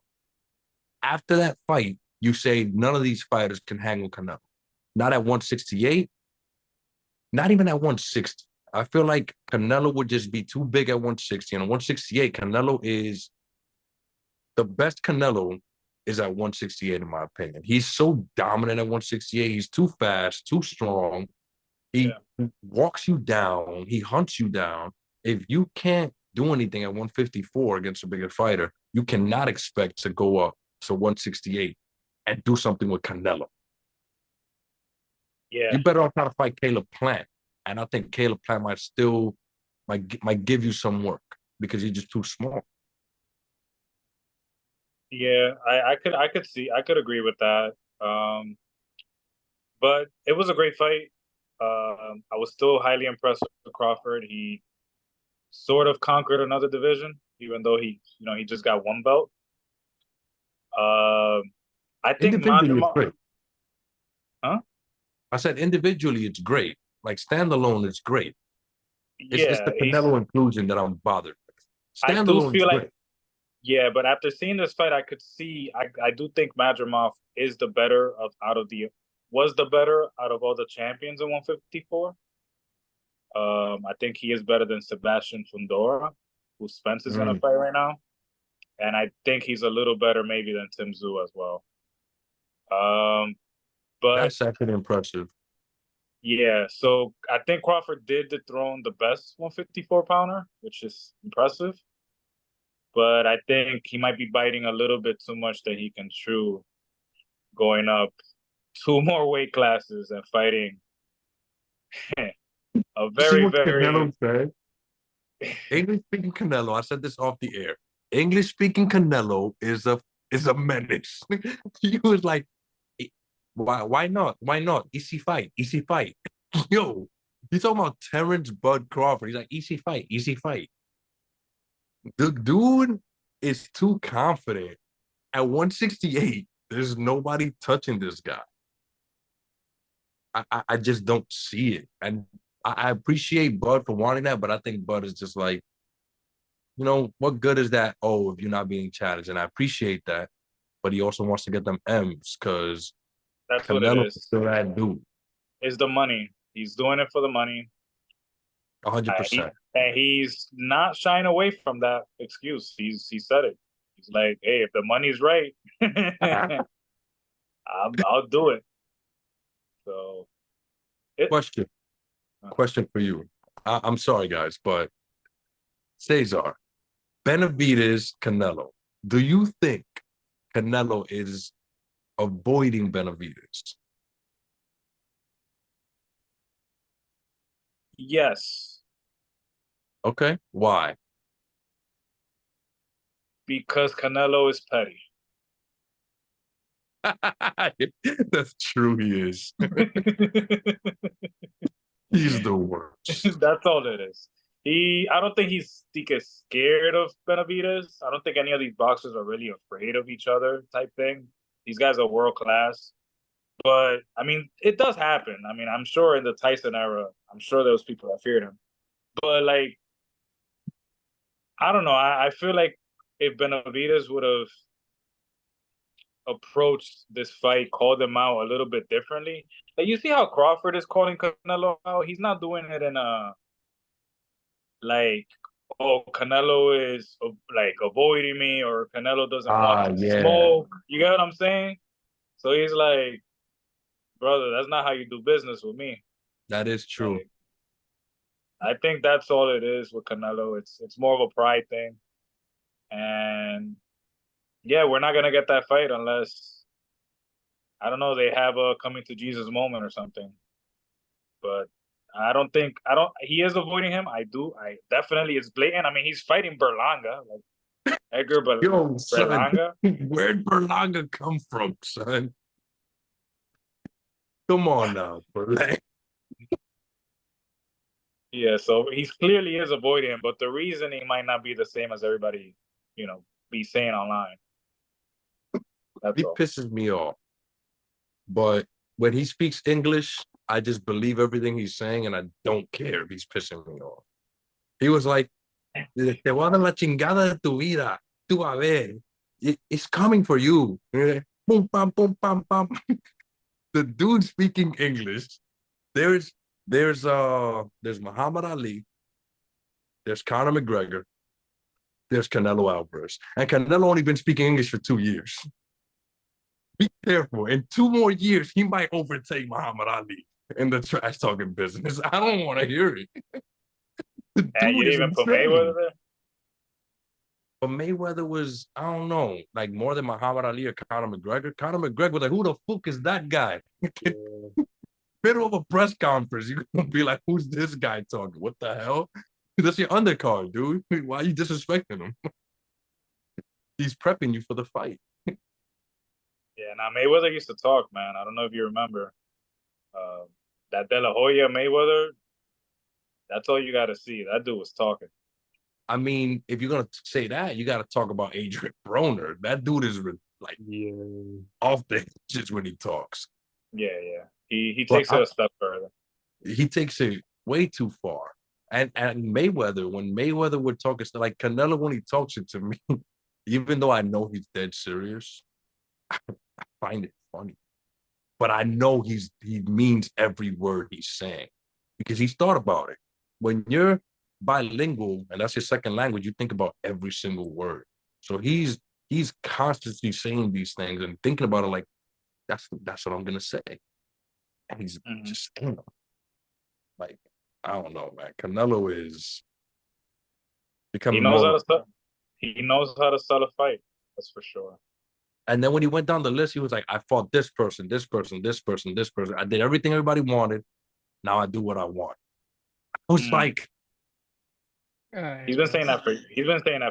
After that fight, you say none of these fighters can hang with Canelo. Not at 168, not even at 160. I feel like Canelo would just be too big at 160. And at 168, Canelo is the best. Canelo is at 168, in my opinion. He's so dominant at 168. He's too fast, too strong. He walks you down. He hunts you down. If you can't do anything at 154 against a bigger fighter, you cannot expect to go up to 168 and do something with Canelo. Yeah, you better off trying to fight Caleb Plant. And I think Caleb Plant might give you some work because he's just too small. Yeah, I could agree with that. But it was a great fight. I was still highly impressed with Crawford. He sort of conquered another division, even though he just got 1 belt. I think individually it's great. Huh? I said individually it's great. Like standalone, it's great. It's the Canelo inclusion that I'm bothered with. Standalone, I do feel like, yeah, but after seeing this fight, I could see I do think Madrimov is the better out of all the champions in 154. I think he is better than Sebastian Fundora, who Spence is going to fight right now. And I think he's a little better maybe than Tim Tszyu as well. But that's actually impressive. Yeah, so I think Crawford did dethrone the best 154-pounder, which is impressive. But I think he might be biting a little bit too much that he can chew, going up 2 more weight classes and fighting a very, very... Canelo said? English-speaking Canelo, I said this off the air. English-speaking Canelo is a menace. He was like, why not? Why not? Easy fight. Yo, he's talking about Terrance Bud Crawford. He's like, easy fight. The dude is too confident. At 168, there's nobody touching this guy. I just don't see it. And I appreciate Bud for wanting that, but I think Bud is just like, what good is that? Oh, if you're not being challenged. And I appreciate that. But he also wants to get them M's because That's what it Canelo is. is still that dude. It's the money. He's doing it for the money. 100%. And he's not shying away from that excuse. He said it. He's like, hey, if the money's right, I'll do it. So, Question for you. I'm sorry, guys, but Sayzar, Benavidez, Canelo. Do you think Canelo is avoiding Benavidez? yes, Okay. Why? because Canelo is petty. That's true. He is. He's the worst. That's all it is. I don't think he gets scared of Benavidez. I don't think any of these boxers are really afraid of each other type thing. These guys are world class. But, I mean, it does happen. I mean, I'm sure in the Tyson era, I'm sure there was people that feared him. But, like, I don't know. I feel like if Benavidez would have approached this fight, called him out a little bit differently. Like, you see how Crawford is calling Canelo out? He's not doing it in a, like, oh, Canelo is, like, avoiding me or Canelo doesn't want to smoke. You get what I'm saying? So he's like, brother, that's not how you do business with me. That is true. Like, I think that's all it is with Canelo. It's more of a pride thing. And yeah, we're not gonna get that fight unless, I don't know, they have a coming to Jesus moment or something. But he is avoiding him. I definitely, it's blatant. I mean, he's fighting Berlanga, like Edgar Berlanga. Where'd Berlanga come from, son? Come on now, Berlanga. Yeah, so he clearly is avoiding him, but the reasoning might not be the same as everybody, be saying online. That's He all. pisses me off. But when he speaks English, I just believe everything he's saying, and I don't care if he's pissing me off. He was like, te voy a dar la chingada de tu vida. Tú a ver. It's coming for you. Boom, bam, boom, bam, bam. The dude speaking English. There's Muhammad Ali. There's Conor McGregor. There's Canelo Alvarez. And Canelo only been speaking English for 2 years. Be careful. In 2 more years, he might overtake Muhammad Ali in the trash talking business. I don't want to hear it. And you didn't even put Mayweather there? But Mayweather was, I don't know, like more than Muhammad Ali or Conor McGregor. Conor McGregor was like, who the fuck is that guy? Middle of a press conference, you're going to be like, who's this guy talking? What the hell? That's your undercard, dude. Why are you disrespecting him? He's prepping you for the fight. Yeah, now Mayweather used to talk, man. I don't know if you remember. That De La Hoya Mayweather, that's all you got to see. That dude was talking. I mean, if you're going to say that, you got to talk about Adrian Broner. That dude is like off the hinges when he talks. Yeah. He takes it a step further. He takes it way too far. And Mayweather, when Mayweather would talk, it's like Canelo when he talks it to me, even though I know he's dead serious, I find it funny. But I know he means every word he's saying because he's thought about it. When you're bilingual and that's your second language, you think about every single word. So he's constantly saying these things and thinking about it like, that's what I'm gonna say. And he's just saying them. Like, I don't know, man. Canelo is becoming He knows how to sell a fight. That's for sure. And then when he went down the list, he was like, I fought this person, this person, this person, this person. I did everything everybody wanted. Now I do what I want. I was like, he's been saying that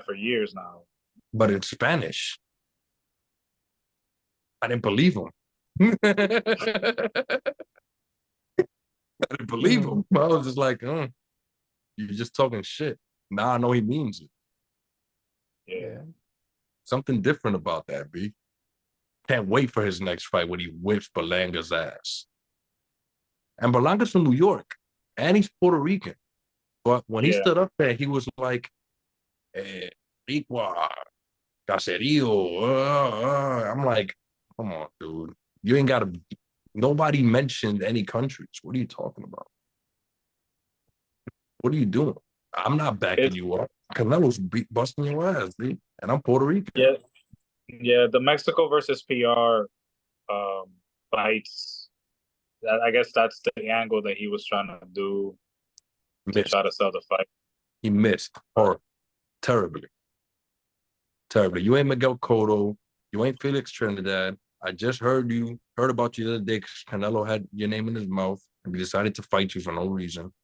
for years now. But in Spanish, I didn't believe him. I didn't believe him. I was just like, you're just talking shit. Now I know he means it. Yeah. Something different about that, B. Can't wait for his next fight when he whips Berlanga's ass. And Berlanga's from New York, and he's Puerto Rican. But when he stood up there, he was like, Riqua, Caserío. I'm like, come on, dude. You ain't got to. Nobody mentioned any countries. What are you talking about? What are you doing? I'm not backing you up. Canelo's busting your ass, dude. And I'm Puerto Rican. Yeah. Yeah, the Mexico versus PR fights. I guess that's the angle that he was trying to do to try to sell the fight. He missed terribly. Terribly. You ain't Miguel Cotto. You ain't Felix Trinidad. I just heard about you the other day because Canelo had your name in his mouth and he decided to fight you for no reason.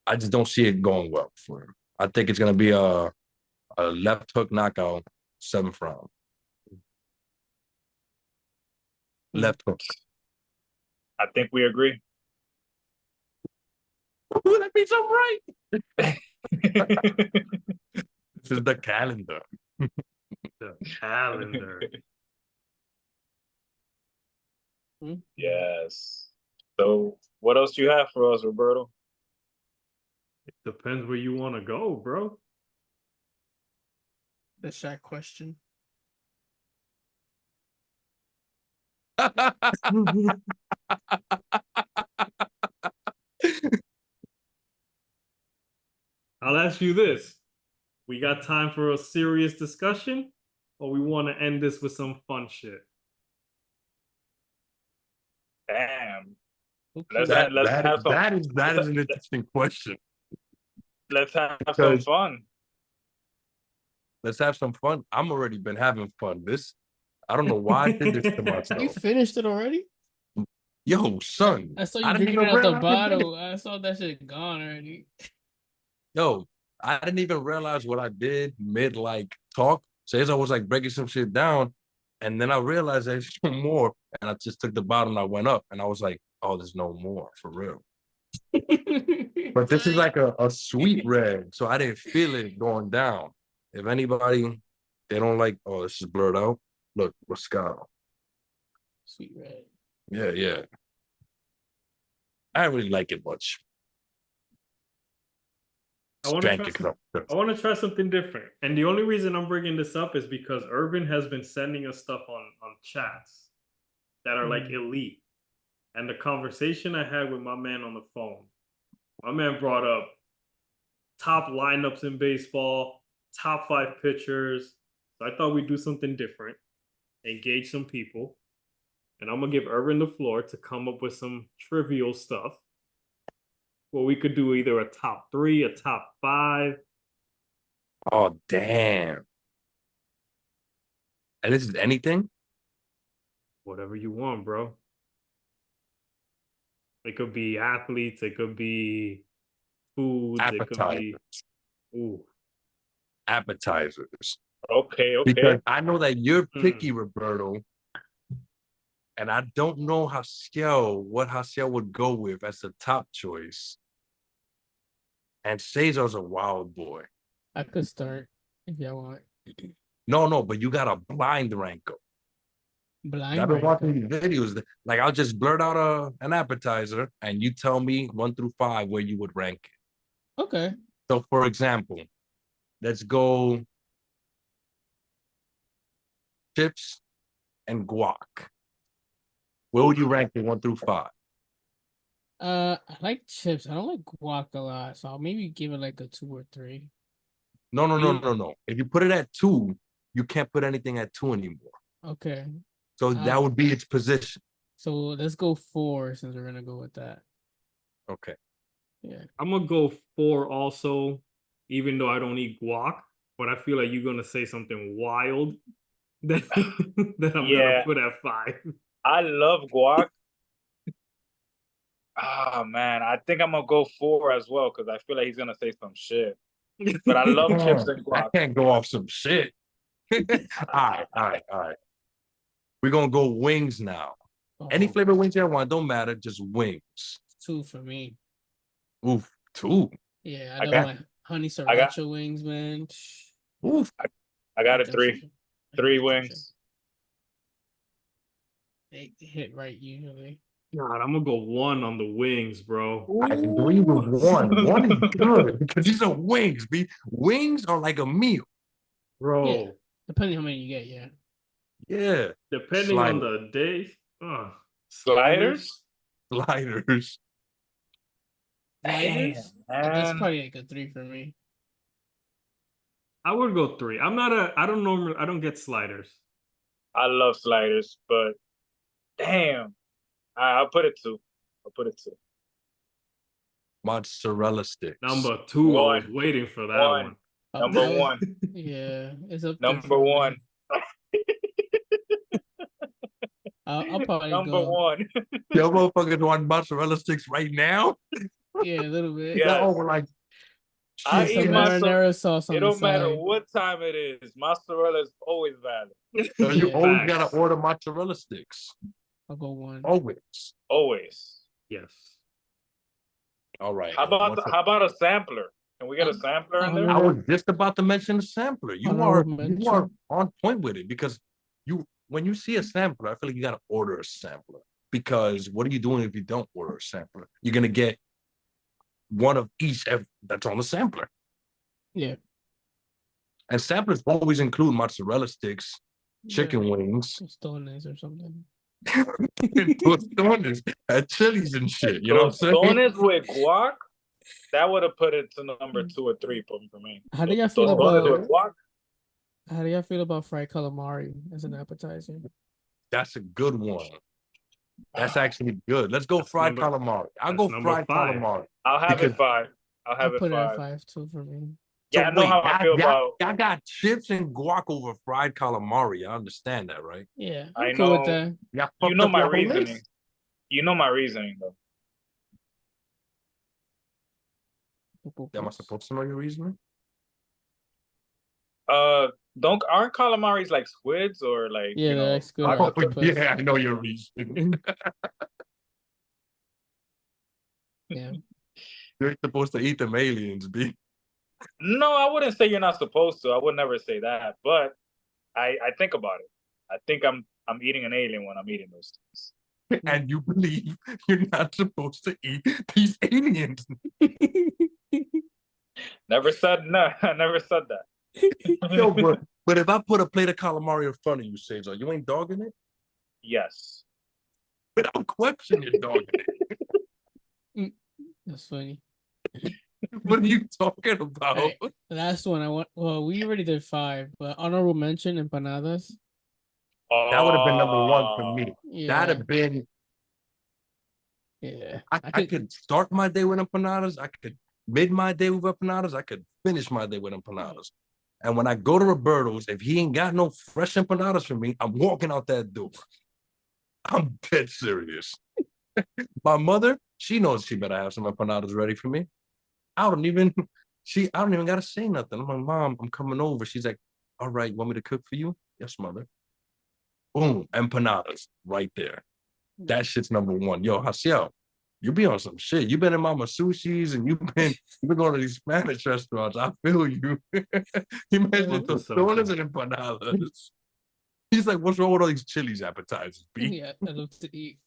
I just don't see it going well for him. I think it's going to be a left hook knockout, 7th round. Left hook. I think we agree. Ooh, that means I'm right. This is the calendar. The calendar. Yes. So, what else do you have for us, Roberto? It depends where you want to go, bro. The Shaq question. I'll ask you this. We got time for a serious discussion, or we want to end this with some fun shit? Damn. Okay. That is an interesting question. Let's have some fun. Let's have some fun. I'm already been having fun. I don't know why I did this to myself. You finished it already? Yo, son. I saw you drinking out the bottle. I saw that shit gone already. Yo, I didn't even realize what I did mid talk. Sayzar was breaking some shit down, and then I realized there's no more, and I just took the bottle and I went up, and I was like, oh, there's no more for real. But this is a sweet red, so I didn't feel it going down. If anybody, they don't oh, this is blurred out. Look, Moscato. Sweet red. Yeah. I don't really like it much. I want to try something different. And the only reason I'm bringing this up is because Urban has been sending us stuff on chats that are elite. And the conversation I had with my man on the phone, my man brought up top lineups in baseball, top 5 pitchers. So I thought we'd do something different, engage some people. And I'm going to give Urban the floor to come up with some trivial stuff. Well, we could do either a top 3, a top 5. Oh, damn. And this is anything? Whatever you want, bro. It could be athletes. It could be foods. Appetizers. It could be... Ooh. Appetizers. Okay. Because I know that you're picky, Roberto. And I don't know what Haciel would go with as the top choice. And Sayzar's a wild boy. I could start if y'all want. No, but you got a blind rank them. I've been watching these videos. I'll just blurt out an appetizer, and you tell me 1 through 5 where you would rank it. Okay. So, for example, let's go chips and guac. Where would you rank it 1 through 5? I like chips. I don't like guac a lot, so I'll maybe give it a 2 or 3. No. If you put it at 2, you can't put anything at 2 anymore. Okay. So that would be its position. So let's go 4 since we're gonna go with that. Okay. Yeah. I'm gonna go 4 also, even though I don't eat guac, but I feel like you're gonna say something wild that I'm gonna put at 5. I love guac. Man, I think I'm gonna go 4 as well because I feel like he's gonna say some shit. But I love chips and guac. I can't go off some shit. All right. We're gonna go wings now. Any flavor wings you want, don't matter, just wings. 2 for me. Oof, 2. Yeah, I love my honey sriracha wings, man. Oof. I got a think three. so. Three I think so. wings. They hit right usually. God, I'm gonna go 1 on the wings, bro. I agree with one. One is good because these are wings. Wings are like a meal. Bro. Yeah. Depending how many you get, yeah. Yeah. Depending on the day. Sliders? Sliders. Damn, Sliders? man. That's probably like a 3 for me. I would go 3. I don't get sliders. I love sliders, but damn. I'll put it 2. I'll put it 2. Mozzarella sticks. Number 2, I was One. waiting for that one. Number that was- 1. Yeah, it's up there Number for me. 1. I'll probably Number go. 1. Yo, motherfuckers want mozzarella sticks right now? Yeah, a little bit. Yeah. Y'all were like, I Some eat shit, marinara sauce on It the don't matter side. what time it is. Mozzarella is always valid. so you Yeah. always Facts. gotta order mozzarella sticks. I'll go 1. Always. Always. Yes. All right. How about a sampler? Can we get a sampler in there? I was just about to mention the sampler. You are on point with it because when you see a sampler, I feel like you gotta order a sampler. Because what are you doing if you don't order a sampler? You're gonna get one of each that's on the sampler. Yeah. And samplers always include mozzarella sticks, chicken wings, Tostones or something. tostones at Chili's and shit. You know what I'm saying? Tostones with guac? That would have put it to number 2 or 3 for me. How do y'all feel Tostones with about guac? How do y'all feel about fried calamari as an appetizer? That's a good one. That's actually good. Let's go fried calamari. I'll go fried 5. calamari. I'll have it 5. I'll put it at 5. 5 too for me. Yeah, So I know how I feel about. y'all got chips and guac over fried calamari. I understand that, right? Yeah, I I'm cool with know. that. Y'all You fucked know up my your whole reasoning. list? You know my reasoning though. Am I supposed to know your reasoning? Aren't calamaris like squids or like Yeah, they're like squid or Oh, octopus. yeah, I know your reasoning. Yeah. You're supposed to eat them aliens, B. No, I wouldn't say you're not supposed to. I would never say that, but I think about it. I think I'm eating an alien when I'm eating those things. And you believe you're not supposed to eat these aliens. Never said no. I never said that. Yo, but if I put a plate of calamari in front of you, Sayzar, you ain't dogging it? Yes. Without question, you're dogging it. That's funny. What are you talking about? All right, last one. Well, we already did 5, but honorable mention empanadas. That would have been number 1 for me. Yeah. That'd have been. Yeah. I could start my day with empanadas. I could mid my day with empanadas. I could finish my day with empanadas. And when I go to Roberto's, if he ain't got no fresh empanadas for me, I'm walking out that door. I'm dead serious. My mother, she knows she better have some empanadas ready for me. I don't even gotta say nothing. I'm like, Mom, I'm coming over. She's like, all right, want me to cook for you? Yes, mother. Boom, empanadas right there. That shit's number 1. Yo, Hasiel, you be on some shit. You been in Mama Sushi's and you've been going to these Spanish restaurants. I feel you. You mentioned tostones and empanadas. He's like, what's wrong with all these Chili's appetizers, B? Yeah, I love to eat.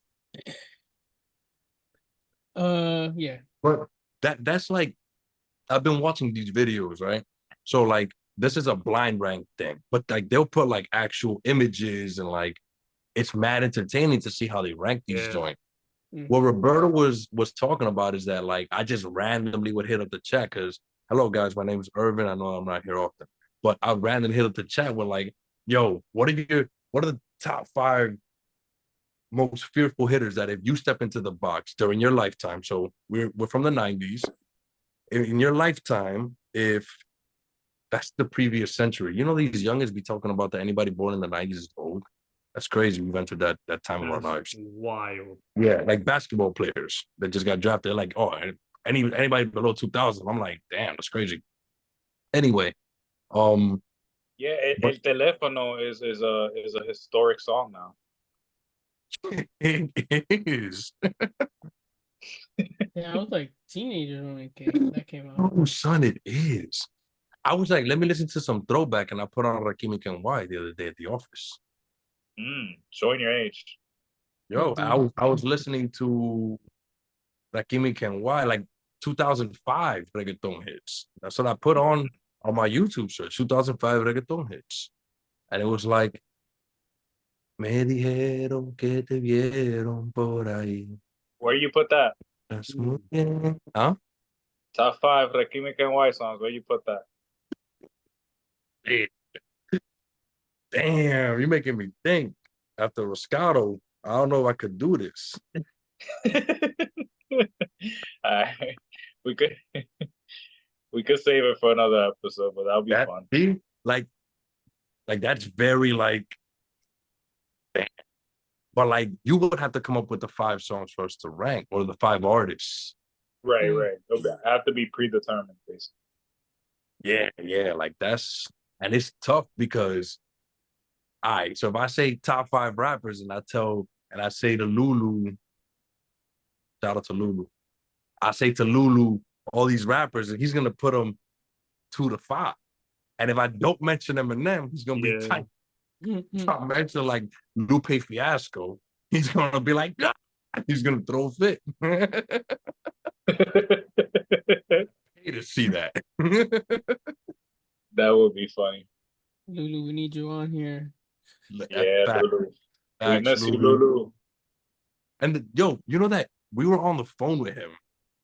Yeah. But that's like, I've been watching these videos, right? So like, this is a blind rank thing, but like they'll put like actual images and like, it's mad entertaining to see how they rank these joints. What Roberto was talking about is that like I just randomly would hit up the chat because hello guys, my name is Irvin. I know I'm not here often, but I randomly hit up the chat with like, yo, what are the top 5 most fearful hitters that if you step into the box during your lifetime? So we're from the 90s. In your lifetime, if that's the previous century, you know, these youngins be talking about that anybody born in the 90s is old. That's crazy. We've entered that time of our lives. Wild. Yeah, like basketball players that just got drafted. They're like, oh, anybody below 2000. I'm like, damn, that's crazy. Anyway, yeah, El Teléfono is a historic song now. it is. Yeah, I was like teenager when that came out. Oh, son, it is. I was like, let me listen to some throwback, and I put on Rakim Kenway the other day at the office. Showing your age. Yo, I was listening to Rakim Kenway like 2005 reggaeton hits. That's what I put on my YouTube search, 2005 reggaeton hits. And it was like, me dijeron que te vieron por ahí. Where you put that? That's muy bien. Huh? Top 5 Rakim and songs. Where you put that? Damn, you're making me think. After Roscato, I don't know if I could do this. We could we could save it for another episode, but that'll be fun. See? Like that's very like, damn. But like you would have to come up with the 5 songs first to rank, or the 5 artists. Right. It'll have to be predetermined, basically. Yeah. Like that's, and it's tough because, all right, so if I say top 5 rappers and I say to Lulu, shout out to Lulu, I say to Lulu all these rappers, and he's gonna put them 2 to 5. And if I don't mention Eminem, he's gonna be tight. If I mention like Lupe Fiasco, he's gonna be like, ah! He's gonna throw a fit. Hate to see that. That would be funny. Lulu, we need you on here. Yeah, Lulu. We miss you, Lulu. And yo, you know that we were on the phone with him.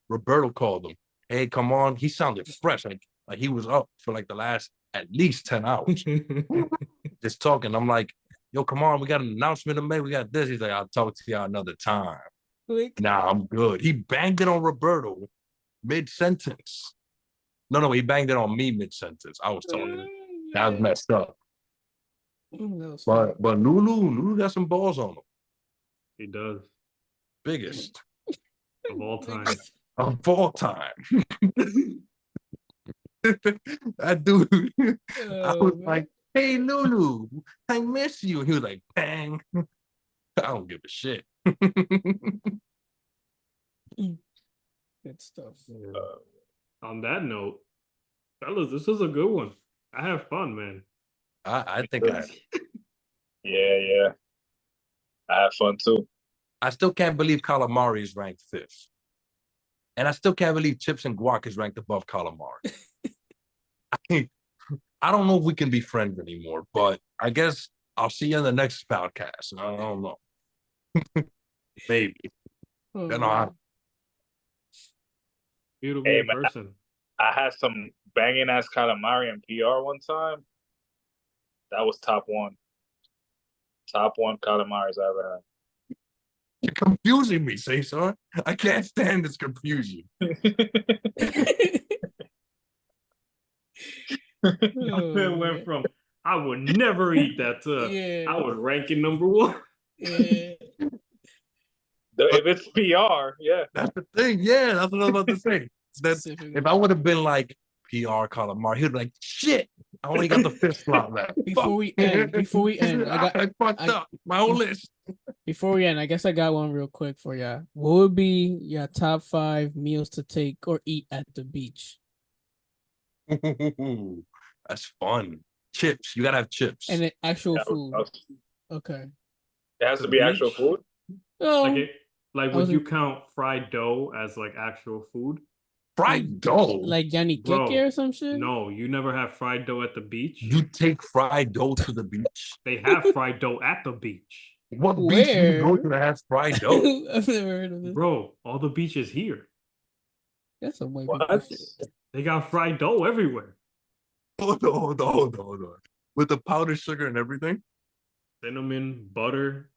Roberto called him. Hey, come on. He sounded fresh, like he was up for like the last at least 10 hours. Just talking. I'm like, yo, come on, we got an announcement to make. We got this. He's like, I'll talk to y'all another time. Nah, I'm good. He banged it on Roberto mid-sentence. No, he banged it on me mid-sentence. I was telling him. That was messed up. But Lulu got some balls on him. He does. Biggest. Of all time. Of all time. That dude, I was like, hey, Lulu, I miss you. He was like, bang. I don't give a shit. Good stuff. On that note, fellas, this was a good one. I have fun, man. I think Yeah. I had fun too. I still can't believe Calamari is ranked 5th. And I still can't believe Chips and Guac is ranked above Calamari. I don't know if we can be friends anymore, but I guess I'll see you in the next podcast. I don't know. Maybe. Beautiful person. I had some banging ass calamari and PR one time. That was top 1. Top 1 calamaris I ever had. You're confusing me, Sayzar. I can't stand this confusion. It went from I would never eat that to I would rank it number 1. Yeah. If it's PR, yeah. That's the thing. Yeah, that's what I was about to say. If I would have been like PR calamari, he'd be like, shit, I only got the 5th slot left. Before we end, I fucked up my whole list. Before we end, I guess I got one real quick for ya. What would be your top 5 meals to take or eat at the beach? That's fun. Chips. You gotta have chips. And then actual food. Okay. It has to be actual food? Oh. Like would you count fried dough as like actual food? Fried dough? Like Yanni Kike or some shit? No, you never have fried dough at the beach. You take fried dough to the beach? They have fried dough at the beach. What beach do you go to that has fried dough? I've never heard of this. Bro, all the beaches here. That's some white people shit. They got fried dough everywhere. Hold on. With the powdered sugar and everything? Cinnamon, butter,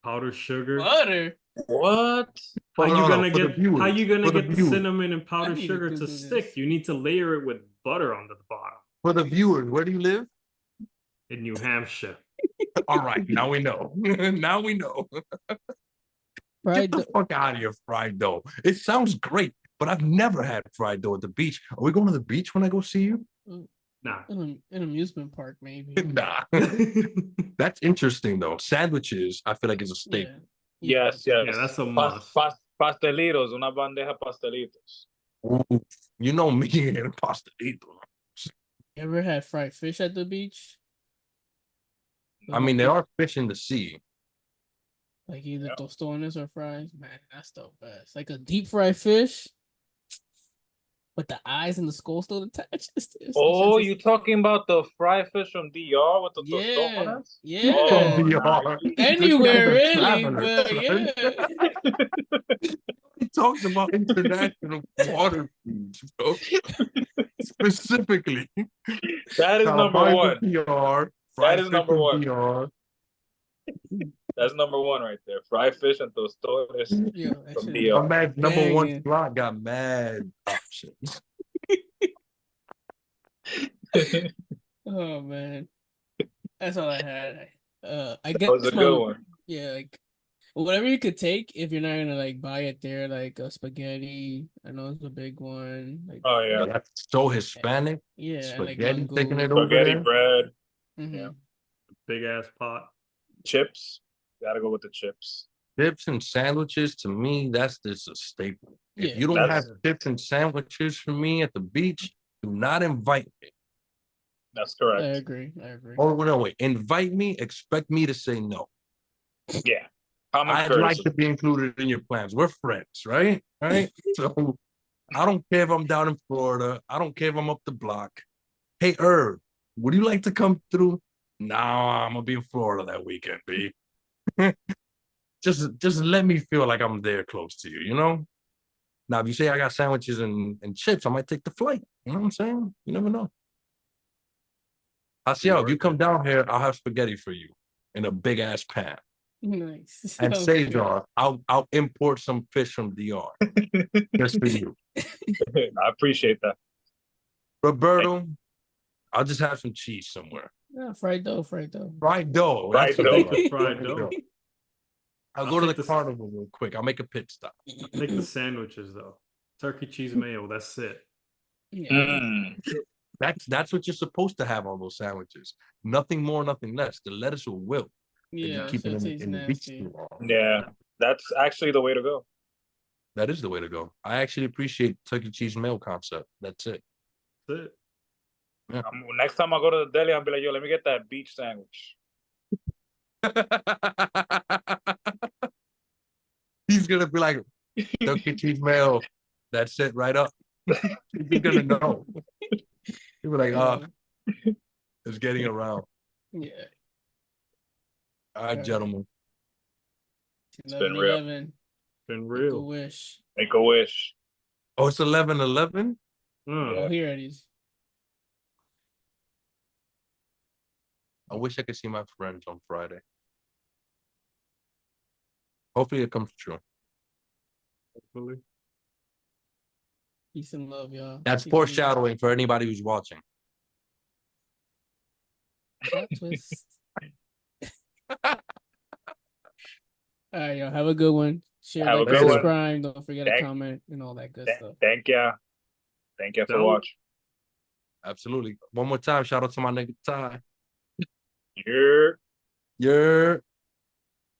powdered sugar. Butter? What? How you gonna get the cinnamon and powdered sugar to stick? You need to layer it with butter on the bottom. For the viewers, where do you live? In New Hampshire. All right, now we know. Now we know. Get the fuck out of here, fried dough. It sounds great, but I've never had fried dough at the beach. Are we going to the beach when I go see you? Nah. In an amusement park, maybe. Nah. That's interesting, though. Sandwiches, I feel like, is a staple. Yeah. Yes. Yeah, that's a must. Pastelitos, una bandeja pastelitos. Ooh, you know me and pastelito. ever had fried fish at the beach? I mean, there are fish in the sea. Like either tostones or fries. Man, that's the best. Like a deep fried fish with the eyes and the skull still attached. Oh, you talking about the fried fish from DR with the yeah, tostones? yeah. Oh, VR. Anywhere This guy's a really, traveler, but son. yeah. He talks about international water foods, bro. Specifically. That is number Calamari one. from PR, That fried is fish number from one. PR. That's number one right there. Fried fish and tostones Yo, that from shit is My DR. man, number one banging. slot got mad options. Oh man, that's all I had. I That guess was a good one. yeah, like whatever you could take if you're not gonna like buy it there, like a spaghetti. I know it's a big one. Like Oh yeah, That's so Hispanic. yeah, and like Spaghetti taking it mango. over spaghetti there. bread, Mhm. Big ass pot. chips. Gotta go with the chips. Chips and sandwiches, to me, that's just a staple. If Yeah, you don't have That's chips and sandwiches for me at the beach, do not invite me. that's I correct. agree. I agree. Or no, wait, invite me, expect me to say no. Yeah, common I'd like courtesy. to be included in your plans. We're friends, right? Right? So I don't care if I'm down in Florida. I don't care if I'm up the block. Hey, Herb, would you like to come through? Nah, I'm gonna be in Florida that weekend, B. just let me feel like I'm there close to you, you know? Now, if you say I got sandwiches and chips, I might take the flight. You know what I'm saying? You never know. Asiel, if you come down here, I'll have spaghetti for you in a big ass pan. Nice. And Sounds good. Sayzar, I'll import some fish from DR just for you. I appreciate that. Roberto, I'll just have some cheese somewhere. Yeah, fried dough, fried dough. Fried dough. Fried That's what dough. I like. Fried dough. I'll I'll go to take the this- carnival real quick. I'll make a pit stop. Take the sandwiches though. Turkey cheese mayo. That's it. Yeah. Mm. That's what you're supposed to have on those sandwiches. Nothing more, nothing less. The lettuce will wilt if you Yeah, keep it shit tastes in the beach nasty. too long. Yeah, that's actually the way to go. That is the way to go. I actually appreciate turkey cheese mayo concept. That's it. That's it. Next time I go to the deli, I'll be like, yo, let me get that beach sandwich. He's gonna be like, turkey cheese mayo. That's it, right up. You're gonna know. You'll be like, it's getting around. Yeah. All right, gentlemen. It's been real. 11. Been Make a real. wish. Make a wish. Oh, it's 11-11? Oh, here it is. I wish I could see my friends on Friday. Hopefully it comes true. Hopefully. Peace and love, y'all. That's Peace and foreshadowing for anybody who's watching. plot twist. All right, y'all. Have a good one. Share, Have a like, good one. subscribe. Don't forget to Thank- comment and all that good stuff. Thank ya. Thank ya for Dope. watching. Absolutely. One more time, shout out to my nigga Ty. Yeah. Yeah.